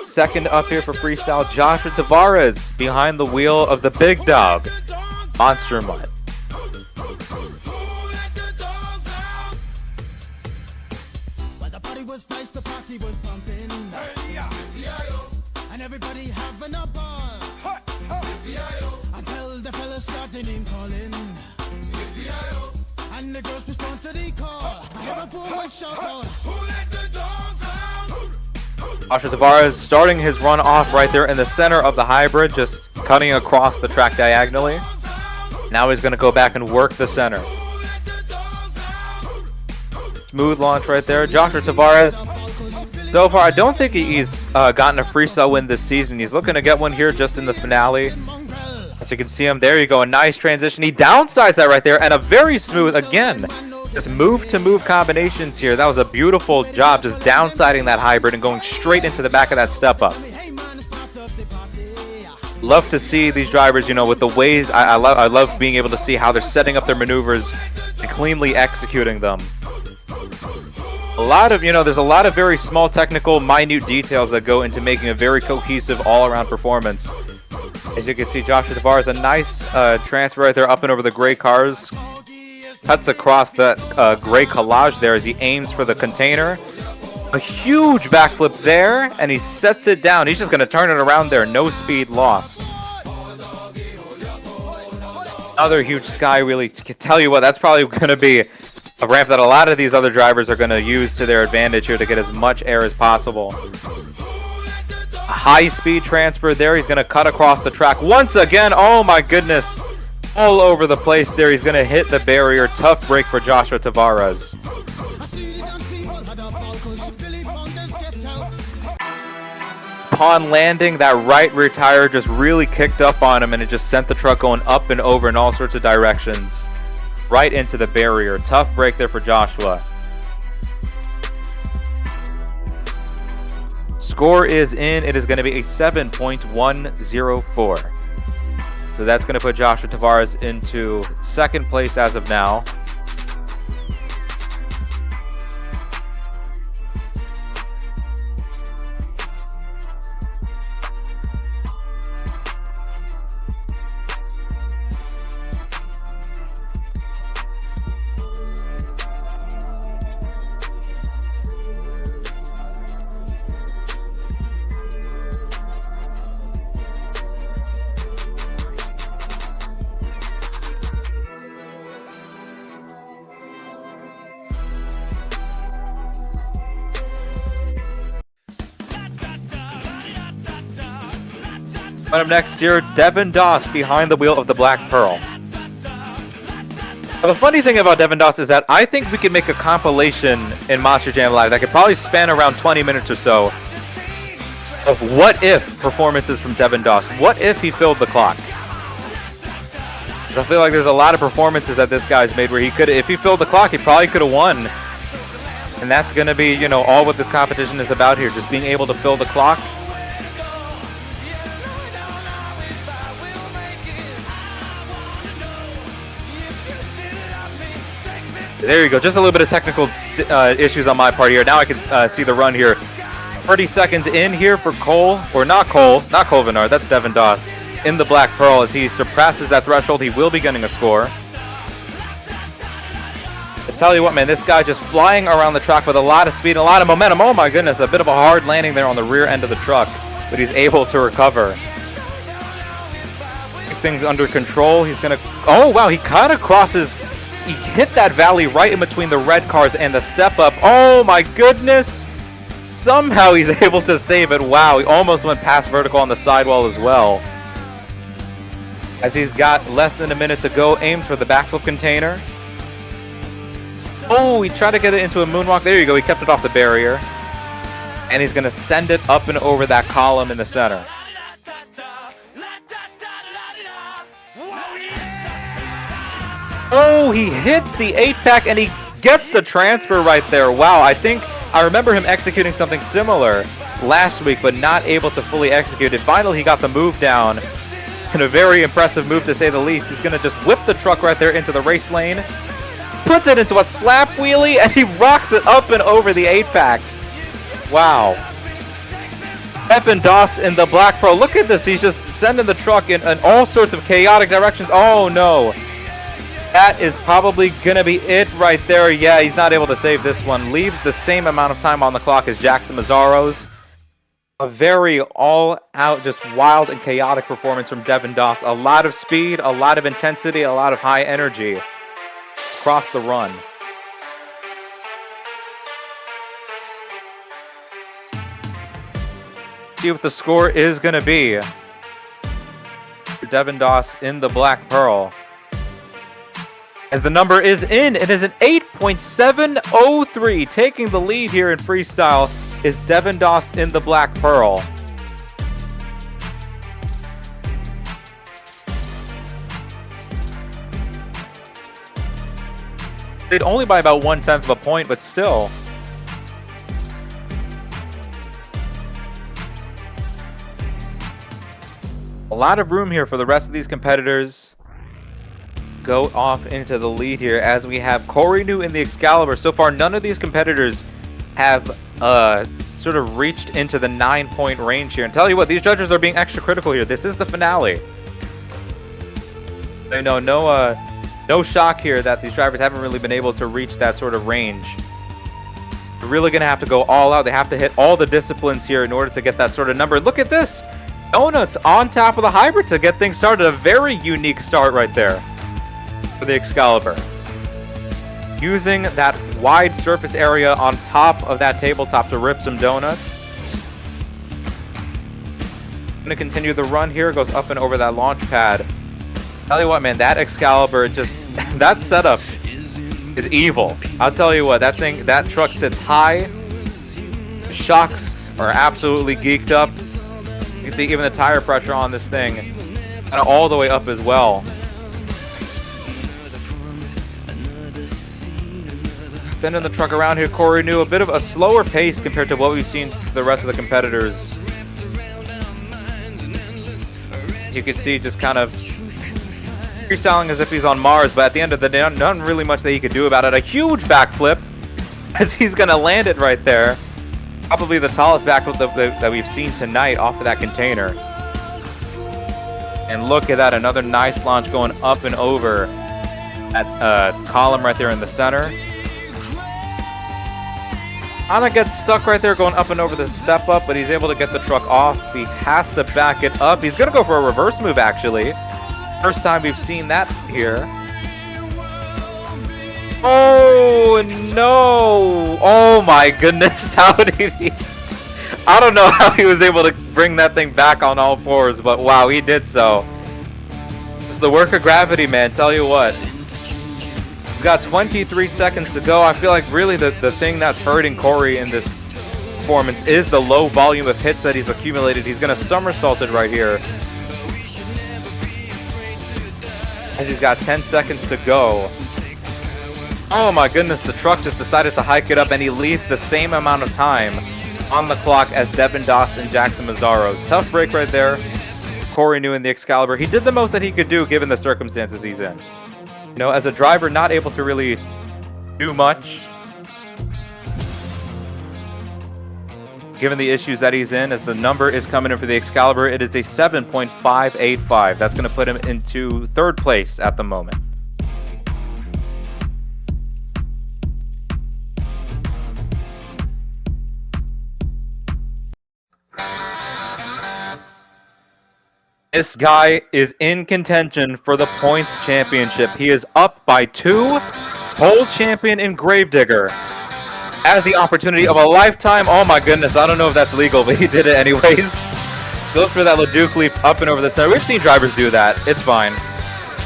Second up here for freestyle, Joshua Tavares behind the wheel of the big dog, Monster Mutt. The party was nice, the party was pumping. And everybody having a ball. Until the fellas started name calling. And the girls respond to the call. Liverpool with shout out. Joshua Tavares starting his run off right there in the center of the hybrid, just cutting across the track diagonally. Now he's going to go back and work the center. Smooth launch right there. Joshua Tavares, so far, I don't think he's gotten a freestyle win this season. He's looking to get one here just in the finale. As you can see him, there you go, a nice transition. He downsides that right there, and a very smooth, again, just move-to-move combinations here. That was a beautiful job, just downsiding that hybrid and going straight into the back of that step-up. Love to see these drivers, you know, with the ways, I love being able to see how they're setting up their maneuvers and cleanly executing them. A lot of, you know, there's a lot of very small technical, minute details that go into making a very cohesive all-around performance. As you can see, Joshua Tavares, a nice transfer right there up and over the gray cars. Cuts across that gray collage there as he aims for the container. A huge backflip there, and he sets it down. He's just going to turn it around there. No speed lost. Another huge sky wheel. I can tell you what, that's probably going to be a ramp that a lot of these other drivers are going to use to their advantage here to get as much air as possible. A high-speed transfer there. He's going to cut across the track once again. Oh my goodness. All over the place there. He's going to hit the barrier. Tough break for Joshua Tavares. Upon landing, that right rear tire just really kicked up on him, and it just sent the truck going up and over in all sorts of directions. Right into the barrier. Tough break there for Joshua. Score is in. It is going to be a 7.104. So that's going to put Joshua Tavares into second place as of now. Coming up next here, Devin Doss behind the wheel of the Black Pearl. Now, the funny thing about Devin Doss is that I think we could make a compilation in Monster Jam Live that could probably span around 20 minutes or so of what-if performances from Devin Doss. What if he filled the clock? Because I feel like there's a lot of performances that this guy's made where he could, if he filled the clock, he probably could have won. And that's going to be, you know, all what this competition is about here, just being able to fill the clock. There you go. Just a little bit of technical issues on my part here. Now I can see the run here. 30 seconds in here for Cole, or not Cole Vinard, that's Devin Doss, in the Black Pearl. As he surpasses that threshold, he will be getting a score. Let's tell you what, man, this guy just flying around the track with a lot of speed and a lot of momentum. Oh my goodness, a bit of a hard landing there on the rear end of the truck, but he's able to recover. Keep things under control. He's going to... Oh, wow, he kind of crosses... He hit that valley right in between the red cars and the step up. Oh my goodness! Somehow he's able to save it. Wow, he almost went past vertical on the sidewall as well. As he's got less than a minute to go, aims for the backflip container. Oh, he tried to get it into a moonwalk. There you go, he kept it off the barrier. And he's going to send it up and over that column in the center. Oh, he hits the 8-pack and he gets the transfer right there. Wow, I remember him executing something similar last week, but not able to fully execute it. Finally, he got the move down, and a very impressive move to say the least. He's going to just whip the truck right there into the race lane, puts it into a slap wheelie, and he rocks it up and over the 8-pack. Wow. Devin Doss in the Black Pearl. Look at this. He's just sending the truck in all sorts of chaotic directions. Oh, no. That is probably going to be it right there. Yeah, he's not able to save this one. Leaves the same amount of time on the clock as Jackson Mazzaro's. A very all-out, just wild and chaotic performance from Devin Doss. A lot of speed, a lot of intensity, a lot of high energy. across the run. See what the score is going to be. Devin Doss in the Black Pearl. As the number is in, it is an 8.703. Taking the lead here in freestyle is Devin Doss in the Black Pearl. They'd only by about 1/10 of a point, but still. A lot of room here for the rest of these competitors. Go off into the lead here as we have Corey New in the Excalibur. So far, none of these competitors have sort of reached into the 9-point range here. And tell you what, these judges are being extra critical here. This is the finale. You know, no shock here that these drivers haven't really been able to reach that sort of range. They're really going to have to go all out. They have to hit all the disciplines here in order to get that sort of number. Look at this. Donuts on top of the hybrid to get things started. A very unique start right there for the Excalibur. Using that wide surface area on top of that tabletop to rip some donuts. Going to continue the run here. Goes up and over that launch pad. Tell you what, man, that Excalibur just that setup is evil. I'll tell you what, that truck sits high. The shocks are absolutely geeked up. You can see even the tire pressure on this thing kind of all the way up as well. Spinning the truck around here, Corey New, a bit of a slower pace compared to what we've seen for the rest of the competitors. You can see just kind of freestyling as if he's on Mars, but at the end of the day, not really much that he could do about it. A huge backflip as he's going to land it right there. Probably the tallest backflip that we've seen tonight off of that container. And look at that, another nice launch going up and over that column right there in the center. Anna gets stuck right there going up and over the step up, but he's able to get the truck off. He has to back it up. He's going to go for a reverse move, actually. First time we've seen that here. Oh, no. Oh, my goodness. How did he... I don't know how he was able to bring that thing back on all fours, but wow, he did so. It's the work of gravity, man. Tell you what. He's got 23 seconds to go. I feel like really the thing that's hurting Corey in this performance is the low volume of hits that he's accumulated. He's going to somersault it right here. As he's got 10 seconds to go. Oh my goodness, the truck just decided to hike it up, and he leaves the same amount of time on the clock as Devin Doss and Jackson Mazzaro's. Tough break right there. Corey New in the Excalibur. He did the most that he could do given the circumstances he's in. You know, as a driver, not able to really do much. Given the issues that he's in, as the number is coming in for the Excalibur, it is a 7.585. That's going to put him into third place at the moment. This guy is in contention for the points championship. He is up by 2. Pole champion in Gravedigger has the opportunity of a lifetime. Oh my goodness, I don't know if that's legal, but he did it anyways. Goes for that Leduc leap up and over the center. We've seen drivers do that. It's fine.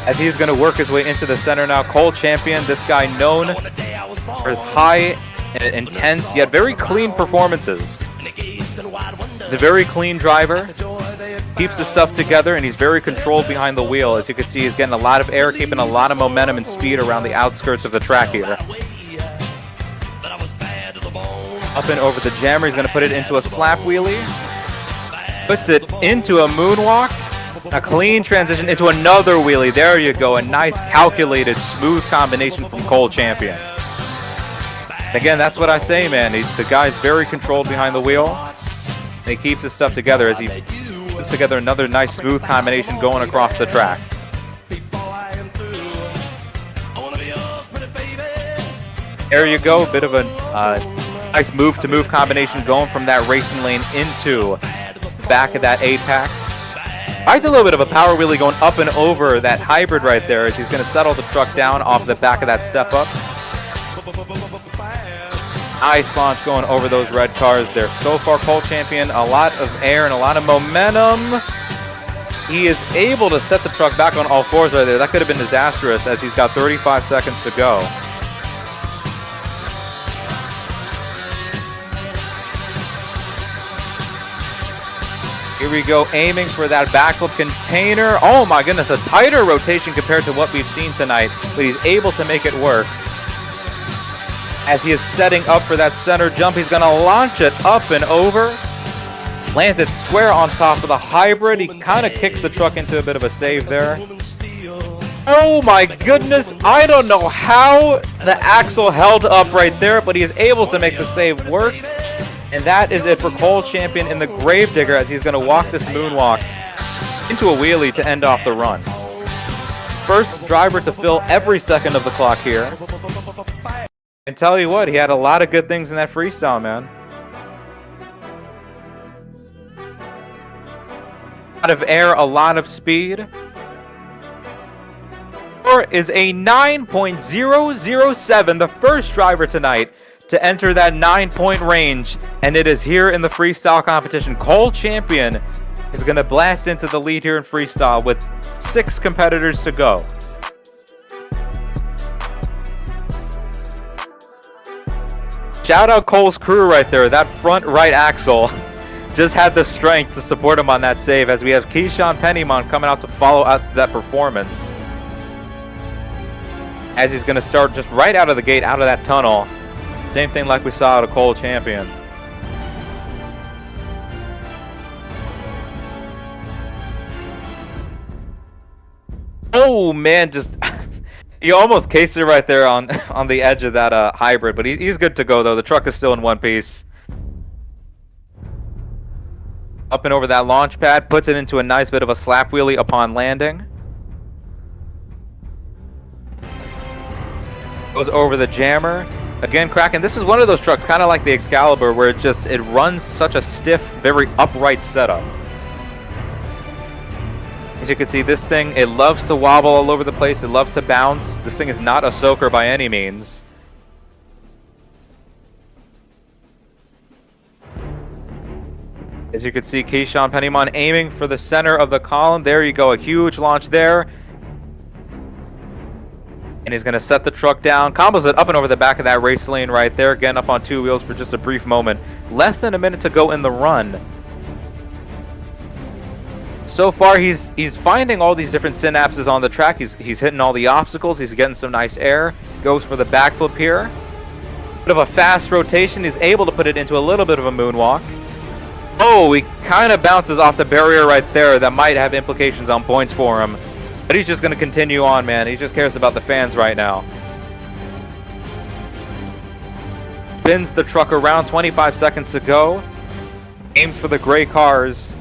As he's going to work his way into the center now. Cole champion, this guy known for his high and intense yet very clean performances. He's a very clean driver. Keeps his stuff together, and he's very controlled behind the wheel. As you can see, he's getting a lot of air, keeping a lot of momentum and speed around the outskirts of the track here. Up and over the jammer, he's going to put it into a slap wheelie. Puts it into a moonwalk. A clean transition into another wheelie. There you go. A nice, calculated, smooth combination from Cole Champion. Again, that's what I say, man. The guy's very controlled behind the wheel. And he keeps his stuff together as he puts together another nice, smooth combination going across the track. There you go. A bit of a nice move-to-move combination going from that racing lane into the back of that 8-pack. Finds a little bit of a power wheelie going up and over that hybrid right there as he's going to settle the truck down off the back of that step up. Nice launch going over those red cars there. So far, Cole Champion, a lot of air and a lot of momentum. He is able to set the truck back on all fours right there. That could have been disastrous as he's got 35 seconds to go. Here we go, aiming for that backflip container. Oh my goodness, a tighter rotation compared to what we've seen tonight, but he's able to make it work. As he is setting up for that center jump, he's gonna launch it up and over. Lands it square on top of the hybrid. He kind of kicks the truck into a bit of a save there. Oh my goodness, I don't know how the axle held up right there, but he is able to make the save work. And that is it for Cole Champion in the Gravedigger as he's going to walk this moonwalk into a wheelie to end off the run. First driver to fill every second of the clock here. And tell you what, he had a lot of good things in that freestyle, man. A lot of air, a lot of speed. Or is a 9.007, the first driver tonight to enter that 9-point range, and it is here in the freestyle competition. Cole Champion is going to blast into the lead here in freestyle with 6 competitors to go. Shout out Cole's crew right there. That front right axle just had the strength to support him on that save as we have Keyshawn Pennymon coming out to follow out that performance. As he's going to start just right out of the gate, out of that tunnel. Same thing like we saw out of Cole Champion. Oh man, just he almost cased it right there on the edge of that hybrid, but he's good to go though. The truck is still in one piece. Up and over that launch pad, puts it into a nice bit of a slap wheelie upon landing. Goes over the jammer. Again, Kraken, this is one of those trucks, kind of like the Excalibur, where it runs such a stiff, very upright setup. As you can see, this thing, it loves to wobble all over the place. It loves to bounce. This thing is not a soaker by any means. As you can see, Keyshawn Pennymon aiming for the center of the column. There you go, a huge launch there. And he's going to set the truck down. Combos it up and over the back of that race lane right there. Again, up on 2 wheels for just a brief moment. Less than a minute to go in the run. So far, he's finding all these different synapses on the track. He's hitting all the obstacles. He's getting some nice air. Goes for the backflip here. Bit of a fast rotation. He's able to put it into a little bit of a moonwalk. Oh, he kind of bounces off the barrier right there. That might have implications on points for him. But he's just going to continue on, man. He just cares about the fans right now. Spins the truck around, 25 seconds to go. Aims for the gray cars.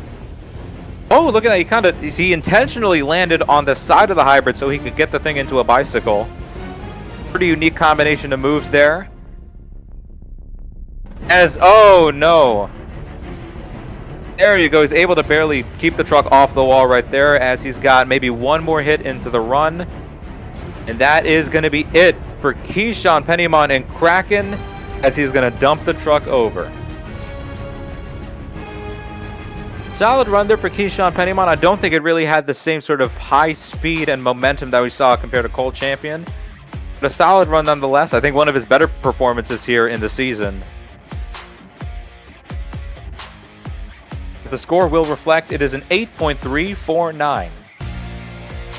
Oh, look at that. He intentionally landed on the side of the hybrid so he could get the thing into a bicycle. Pretty unique combination of moves there. Oh no. There you go. He's able to barely keep the truck off the wall right there as he's got maybe one more hit into the run. And that is going to be it for Keyshawn Pennymon and Kraken as he's going to dump the truck over. Solid run there for Keyshawn Pennymon. I don't think it really had the same sort of high speed and momentum that we saw compared to Cole Champion. But a solid run nonetheless. I think one of his better performances here in the season. The score will reflect it is an 8.349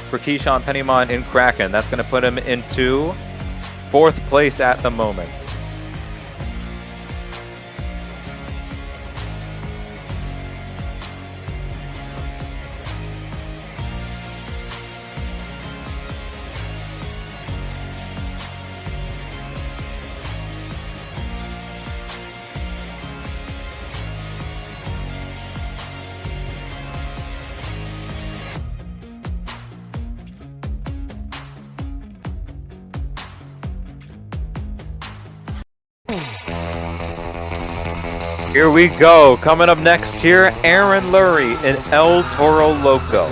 for Keyshawn Pennymon in Kraken. That's going to put him into 4th place at the moment. Here we go. Coming up next here, Aaron Lurie in El Toro Loco.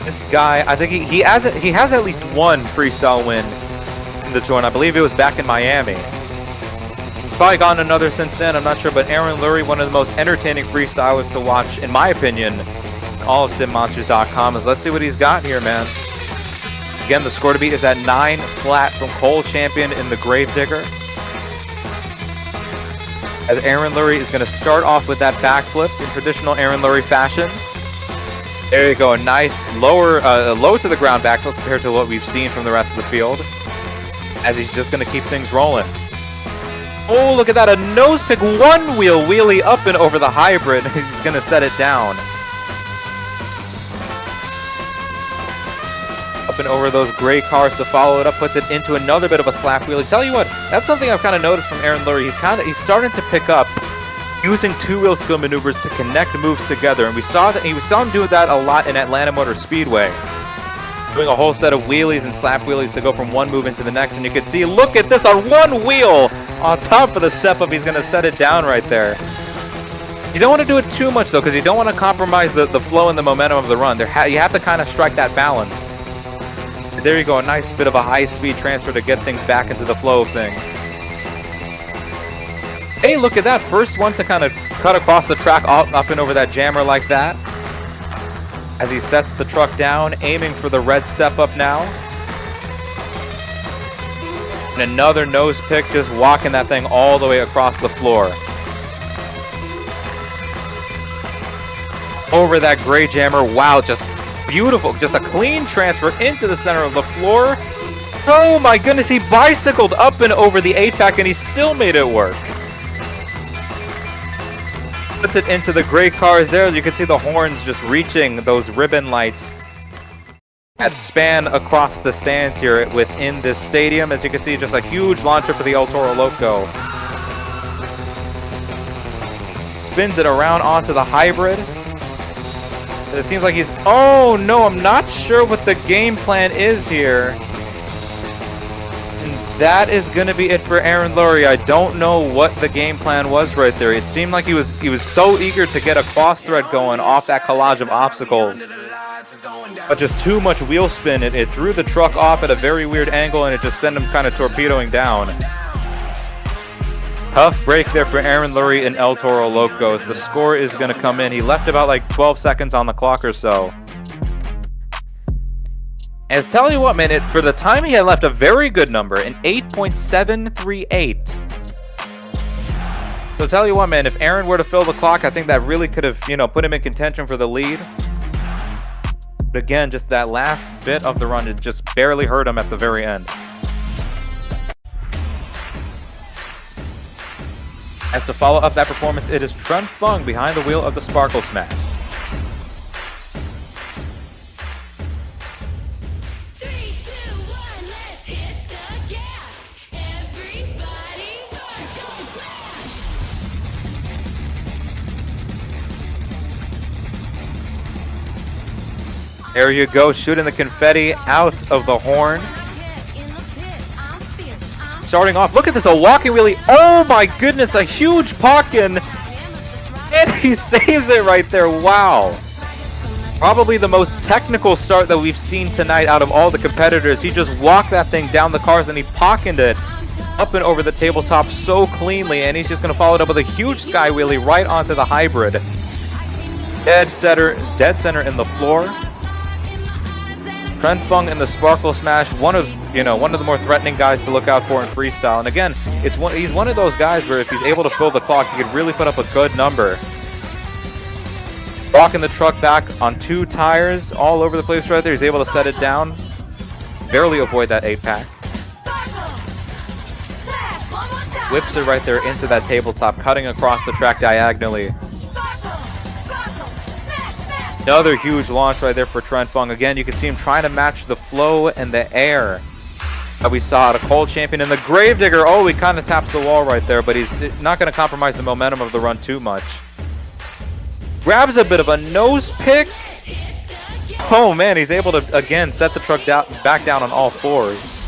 This guy, I think he has at least one freestyle win in the tour, and I believe it was back in Miami. Probably gotten another since then, I'm not sure, but Aaron Lurie, one of the most entertaining freestylers to watch, in my opinion, in all of SimMonsters.com. Let's see what he's got here, man. Again, the score to beat is at 9 flat from Cole Champion in the Gravedigger. As Aaron Lurie is going to start off with that backflip in traditional Aaron Lurie fashion. There you go, a nice low to the ground backflip compared to what we've seen from the rest of the field. As he's just going to keep things rolling. Oh, look at that, a nose pick, one wheel wheelie up and over the hybrid. He's going to set it down. Up and over those gray cars to follow it up, puts it into another bit of a slap wheelie. Tell you what, that's something I've kind of noticed from Aaron Lurie. He's starting to pick up using two-wheel skill maneuvers to connect moves together, and we saw him do that a lot in Atlanta Motor Speedway, doing a whole set of wheelies and slap wheelies to go from one move into the next. And you can see, look at this, on one wheel on top of the step up. He's going to set it down right there. You don't want to do it too much though, because you don't want to compromise the flow and the momentum of the run. You have to kind of strike that balance. There you go, a nice bit of a high-speed transfer to get things back into the flow of things. Hey, look at that. First one to kind of cut across the track up and over that jammer like that. As he sets the truck down, aiming for the red step up now. And another nose pick, just walking that thing all the way across the floor. Over that gray jammer. Wow, just beautiful. Just a clean transfer into the center of the floor. Oh my goodness, he bicycled up and over the 8-pack and he still made it work. Puts it into the gray cars there. You can see the horns just reaching those ribbon lights that span across the stands here within this stadium. As you can see, just a huge launcher for the El Toro Loco. Spins it around onto the hybrid. It seems like he's... Oh, no, I'm not sure what the game plan is here. And that is going to be it for Aaron Lurie. I don't know what the game plan was right there. It seemed like he was so eager to get a cross thread going off that collage of obstacles. But just too much wheel spin. It threw the truck off at a very weird angle, and it just sent him kind of torpedoing down. Tough break there for Aaron Lurie and El Toro Locos. The score is going to come in. He left about like 12 seconds on the clock or so. As tell you what, man, for the time he had left, a very good number, an 8.738. So tell you what, man, if Aaron were to fill the clock, I think that really could have, put him in contention for the lead. But again, just that last bit of the run, it just barely hurt him at the very end. As to follow up that performance, it is Trent Fung behind the wheel of the Sparkle Smash. 3, 2, 1, let's hit the gas. Everybody, Sparkle Smash. There you go, shooting the confetti out of the horn. Starting off, look at this, a walking wheelie. Oh my goodness, a huge Pokken. And he saves it right there. Wow. Probably the most technical start that we've seen tonight out of all the competitors. He just walked that thing down the cars and he Pokkened it up and over the tabletop so cleanly. And he's just going to follow it up with a huge sky wheelie right onto the hybrid. Dead center in the floor. Trent Fung in the Sparkle Smash, one of the more threatening guys to look out for in freestyle. And again, he's one of those guys where if he's able to fill the clock, he could really put up a good number. Walking the truck back on 2 tires all over the place right there. He's able to set it down, barely avoid that 8-pack. Whips it right there into that tabletop, cutting across the track diagonally. Another huge launch right there for Trent Fung. Again, you can see him trying to match the flow and the air that we saw at a Cole Champion. And the Gravedigger, oh, he kind of taps the wall right there, but he's not going to compromise the momentum of the run too much. Grabs a bit of a nose pick. Oh man, he's able to, again, set the truck back down on all 4s.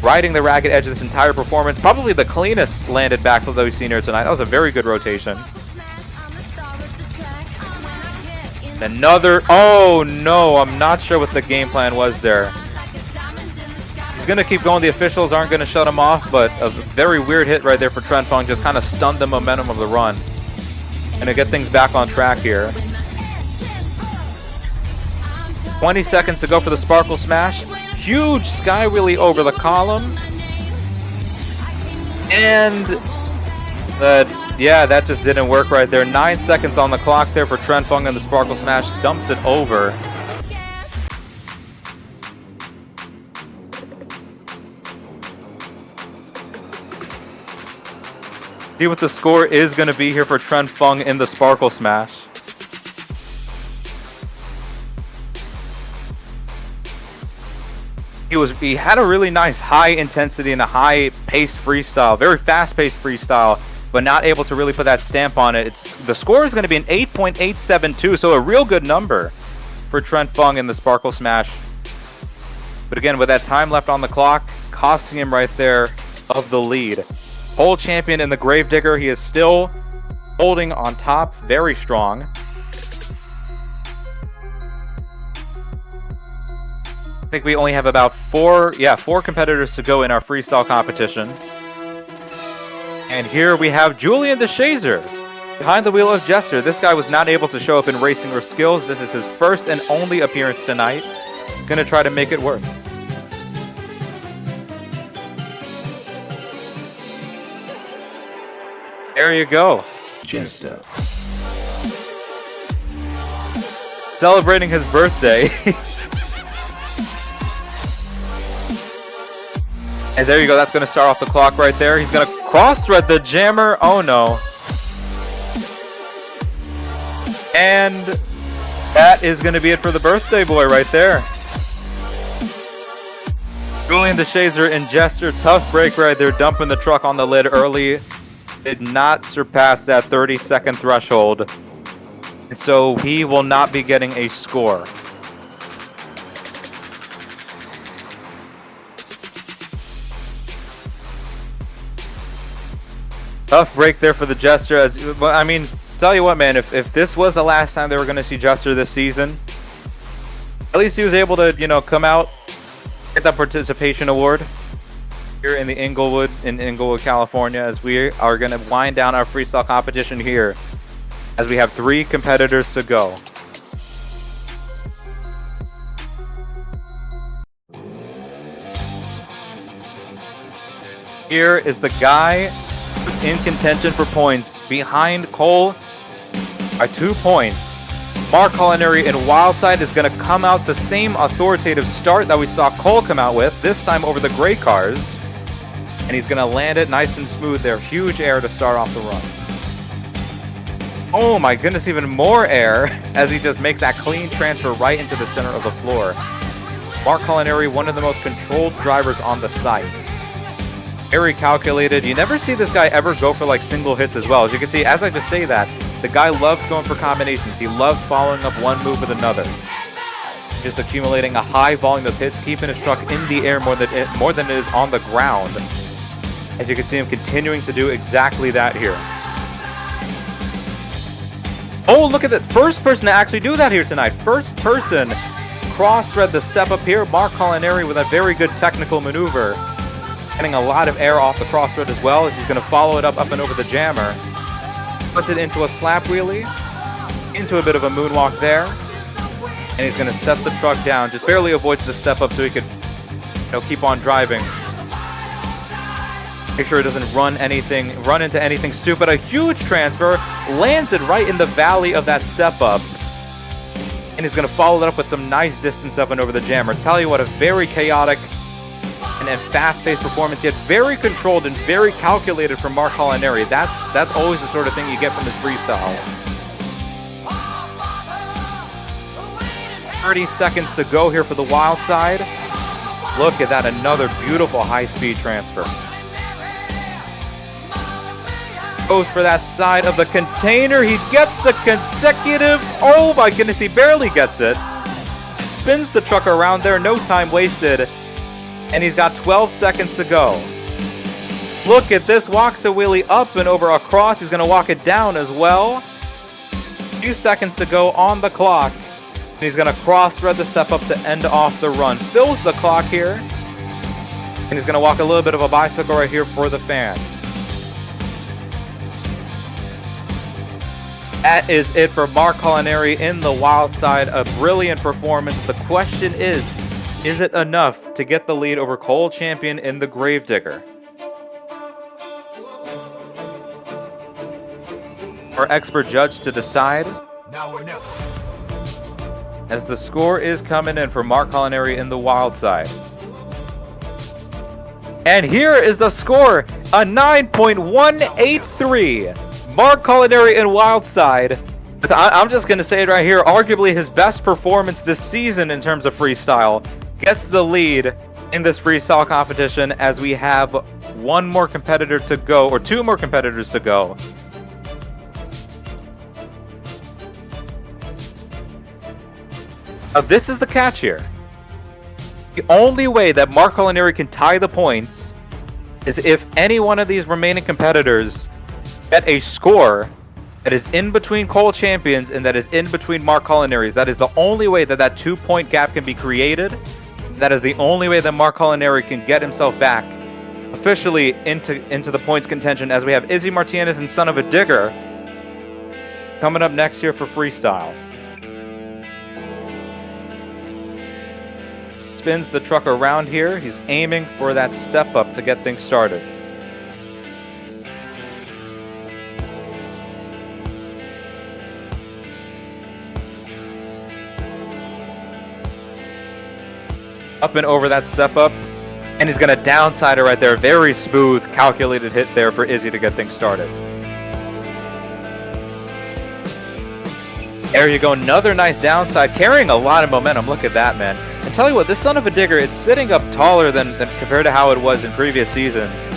riding the ragged edge of this entire performance. Probably the cleanest landed backflip that we've seen here tonight. That was a very good rotation. Another, oh no, I'm not sure what the game plan was there. He's going to keep going. The officials aren't going to shut him off, but a very weird hit right there for Trent Fung. Just kind of stunned the momentum of the run. And to get things back on track here. 20 seconds to go for the Sparkle Smash. Huge sky wheelie over the column. And that just didn't work right there. 9 seconds on the clock there for Trent Fung, and the Sparkle Smash dumps it over. See what the score is going to be here for Trent Fung in the Sparkle Smash. He had a really nice high intensity and a high paced freestyle, very fast paced freestyle, but not able to really put that stamp on it. The score is going to be an 8.872, so a real good number for Trent Fung in the Sparkle Smash. But again, with that time left on the clock, costing him right there of the lead. Whole champion in the Gravedigger, he is still holding on top, very strong. I think we only have about four competitors to go in our freestyle competition. And here we have Julian the Shazer behind the wheel of Jester. This guy was not able to show up in Racing or Skills. This is his first and only appearance tonight. Gonna try to make it work. There you go. Jester. Celebrating his birthday. And there you go, that's going to start off the clock right there. He's going to cross-thread the jammer. Oh no. And that is going to be it for the birthday boy right there. Julian the Shazer and Jester, tough break right there, dumping the truck on the lid early. Did not surpass that 30-second threshold. And so he will not be getting a score. Tough break there for the Jester. I mean, tell you what, man, if this was the last time they were going to see Jester this season, at least he was able to, come out, get that participation award here in Inglewood, California, as we are going to wind down our freestyle competition here, as we have 3 competitors to go. Here is the guy who's in contention for points behind Cole by 2 points. Mark Culinary in Wildside is going to come out the same authoritative start that we saw Cole come out with, this time over the gray cars. And he's going to land it nice and smooth there. Huge air to start off the run. Oh my goodness, even more air as he just makes that clean transfer right into the center of the floor. Mark Culinary, one of the most controlled drivers on the site. Very calculated. You never see this guy ever go for like single hits as well. As you can see, as I just say that, the guy loves going for combinations. He loves following up one move with another. Just accumulating a high volume of hits, keeping his truck in the air more than it is on the ground. As you can see him continuing to do exactly that here. Oh, look at that. First person to actually do that here tonight. First person cross-thread the step up here. Mark Culinary with a very good technical maneuver. Getting a lot of air off the cross-thread as well, as he's going to follow it up and over the jammer. Puts it into a slap wheelie. Into a bit of a moonwalk there. And he's going to set the truck down. Just barely avoids the step up so he could keep on driving. Make sure it doesn't run into anything stupid. A huge transfer, lands it right in the valley of that step up. And he's going to follow that up with some nice distance up and over the jammer. Tell you what, a very chaotic and fast-paced performance, yet very controlled and very calculated from Mark Culinary. That's always the sort of thing you get from his freestyle. 30 seconds to go here for the wild side. Look at that, another beautiful high-speed transfer. Goes for that side of the container. He gets the consecutive. Oh my goodness, he barely gets it. Spins the truck around there, no time wasted. And he's got 12 seconds to go. Look at this, walks a wheelie up and over across. He's going to walk it down as well. A few seconds to go on the clock. And he's going to cross-thread the step up to end off the run. Fills the clock here. And he's going to walk a little bit of a bicycle right here for the fans. That is it for Mark Culinary in the wild side. A brilliant performance. The question is it enough to get the lead over Cole Champion in the Gravedigger? Our expert judge to decide. Now or never. As the score is coming in for Mark Culinary in the wild side. And here is the score, a 9.183. Mark Culinary in wild side. I'm just going to say it right here, arguably his best performance this season in terms of freestyle. Gets the lead in this freestyle competition as we have one more competitor to go, or two more competitors to go. Now, this is the catch here. The only way that Mark Culinary can tie the points is if any one of these remaining competitors get a score that is in between Cole Champions and that is in between Mark Culinary's. That is the only way that that 2-point gap can be created. That is the only way that Mark Culinary can get himself back officially into the points contention, as we have Izzy Martinez and Son of a Digger coming up next year for freestyle. Spins the truck around here. He's aiming for that step up to get things started. Up and over that step up, and he's going to downside it right there. Very smooth, calculated hit there for Izzy to get things started. There you go, another nice downside, carrying a lot of momentum. Look at that, man. And tell you what, this Son of a Digger, it's sitting up taller than compared to how it was in previous seasons.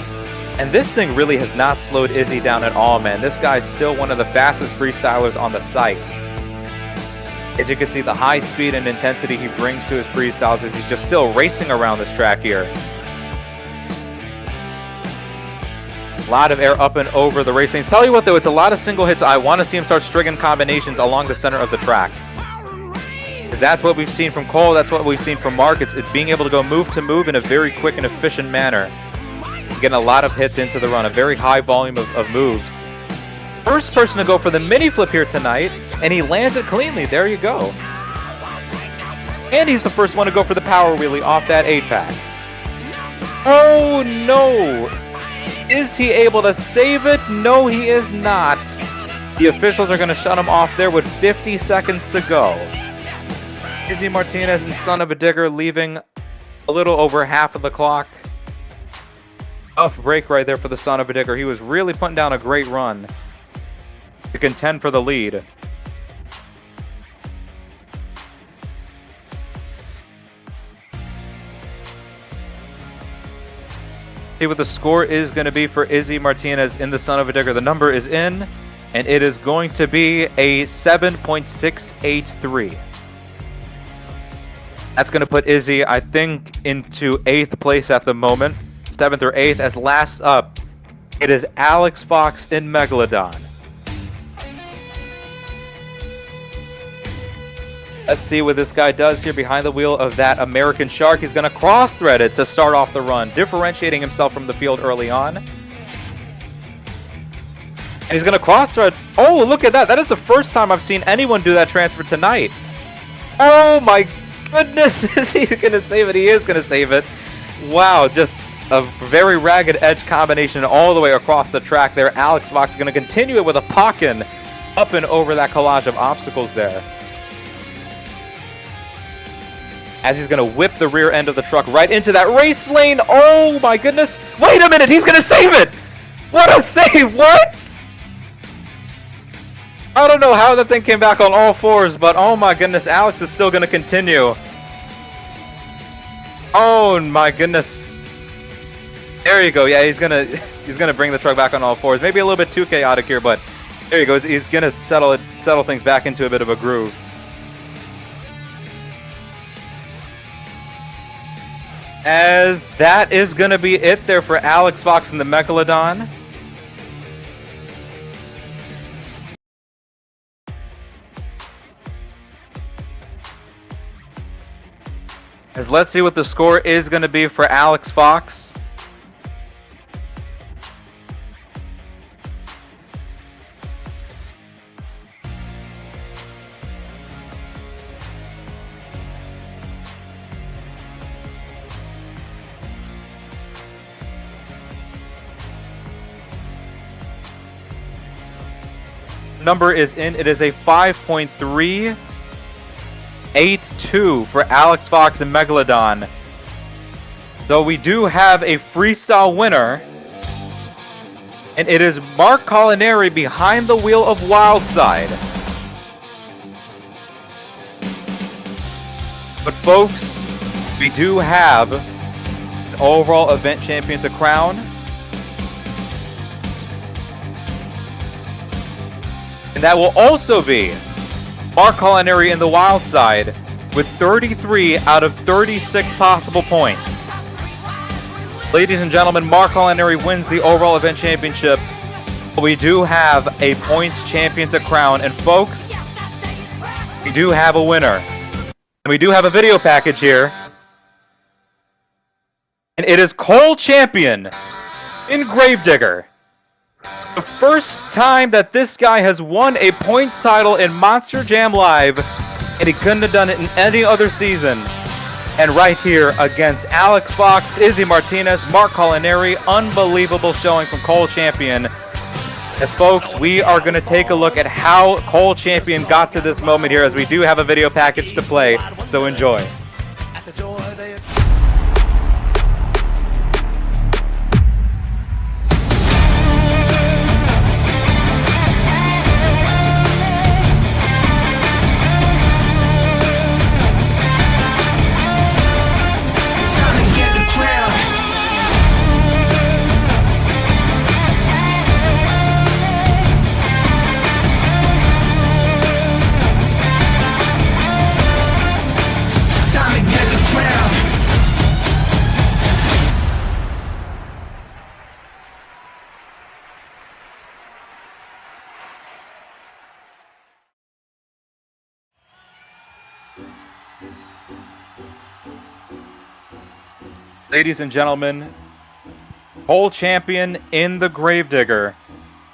And this thing really has not slowed Izzy down at all, man. This guy's still one of the fastest freestylers on the site. As you can see, the high speed and intensity he brings to his freestyles as he's just still racing around this track here. A lot of air up and over the racing. Tell you what, though, it's a lot of single hits. I want to see him start stringing combinations along the center of the track. Because that's what we've seen from Cole. That's what we've seen from Mark. It's being able to go move to move in a very quick and efficient manner. Getting a lot of hits into the run. A very high volume of moves. First person to go for the mini flip here tonight, and he lands it cleanly. There you go. And he's the first one to go for the power wheelie off that 8-pack. Oh no! Is he able to save it? No, he is not. The officials are going to shut him off there with 50 seconds to go. Izzy Martinez and Son of a Digger leaving a little over half of the clock. Tough break right there for the Son of a Digger. He was really putting down a great run to contend for the lead. See what the score is going to be for Izzy Martinez in the Son of a Digger. The number is in, and it is going to be a 7.683. That's going to put Izzy, I think, into 8th place at the moment. 7th or 8th. As last up, it is Alex Fox in Megalodon. Let's see what this guy does here behind the wheel of that American Shark. He's going to cross-thread it to start off the run, differentiating himself from the field early on. And he's going to cross-thread. Oh, look at that. That is the first time I've seen anyone do that transfer tonight. Oh, my goodness. Is he going to save it? He is going to save it. Wow, just a very ragged edge combination all the way across the track there. Alex Fox is going to continue it with a pocket up and over that collage of obstacles there. As he's going to whip the rear end of the truck right into that race lane. Oh my goodness. Wait a minute. He's going to save it. What a save. What? I don't know how that thing came back on all fours, but oh my goodness. Alex is still going to continue. Oh my goodness. There you go. Yeah, he's going to bring the truck back on all fours. Maybe a little bit too chaotic here, but there you go. He's going to settle things back into a bit of a groove. As that is going to be it there for Alex Fox and the Megalodon. As let's see what the score is going to be for Alex Fox. Number is in. It is a 5.382 for Alex Fox and Megalodon. So we do have a freestyle winner. And it is Mark Collinari behind the wheel of Wildside. But folks, we do have an overall event champion to crown. And that will also be Mark Collinari in the wild side with 33 out of 36 possible points. Ladies and gentlemen, Mark Collinari wins the overall event championship. We do have a points champion to crown. And folks, we do have a winner. And we do have a video package here. And it is Cole Champion in Gravedigger. The first time that this guy has won a points title in Monster Jam Live, and he couldn't have done it in any other season. And right here against Alex Fox, Izzy Martinez, Mark Collinari, unbelievable showing from Cole Champion. As folks, we are going to take a look at how Cole Champion got to this moment here, as we do have a video package to play, so enjoy. Ladies and gentlemen, Cole Champion in the Gravedigger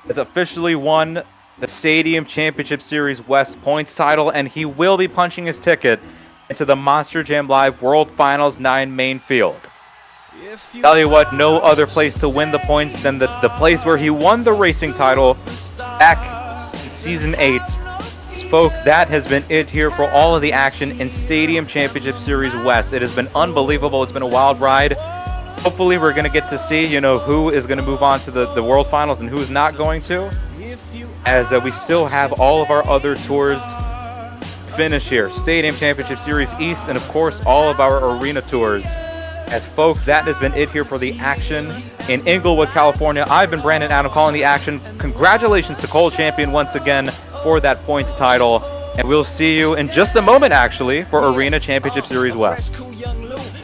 has officially won the Stadium Championship Series West points title, and he will be punching his ticket into the Monster Jam Live World Finals 9 main field. Tell you what, no other place to win the points than the place where he won the racing title back in Season 8. Folks, that has been it here for all of the action in Stadium Championship Series West. It has been unbelievable. It's been a wild ride. Hopefully we're going to get to see, who is going to move on to the World Finals and who's not going to. As we still have all of our other tours finish here. Stadium Championship Series East, and of course all of our arena tours. As folks, that has been it here for the action in Inglewood, California. I've been Brandon Adam calling the action. Congratulations to Cole Champion once again for that points title. And we'll see you in just a moment, actually, for Arena Championship Series West.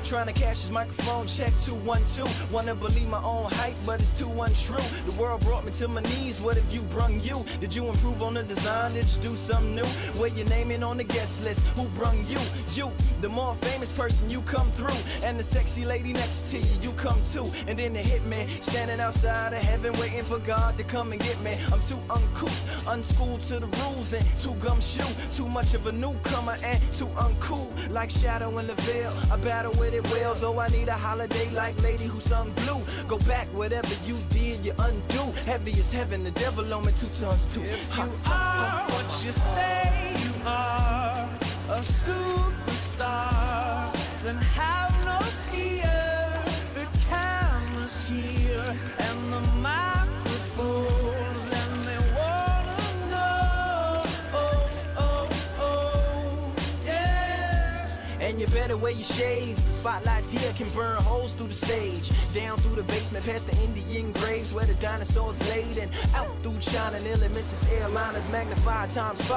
Trying to cash his microphone, check 212. Wanna believe my own hype, but it's too untrue. The world brought me to my knees, what have you brung you? Did you improve on the design, did you do something new? Where your name in on the guest list, who brung you? You, the more famous person, you come through. And the sexy lady next to you, you come too. And then the hitman, standing outside of heaven, waiting for God to come and get me. I'm too uncouth, unschooled to the rules, and too gumshoe. Too much of a newcomer and too uncool. Like Shadow in the Veil, I battle with it well, though I need a holiday like Lady Who Sung Blue. Go back, whatever you did, you undo. Heavy as heaven, the devil on me 2 tons too. If you are what you say you are, a superstar, then have no fear. The camera's here and the microphones, and they wanna know. Yeah. And you better wear your shades. Spotlights here can burn holes through the stage. Down through the basement, past the Indian graves where the dinosaurs laid. And out through China, nearly misses airliners, magnified times 5.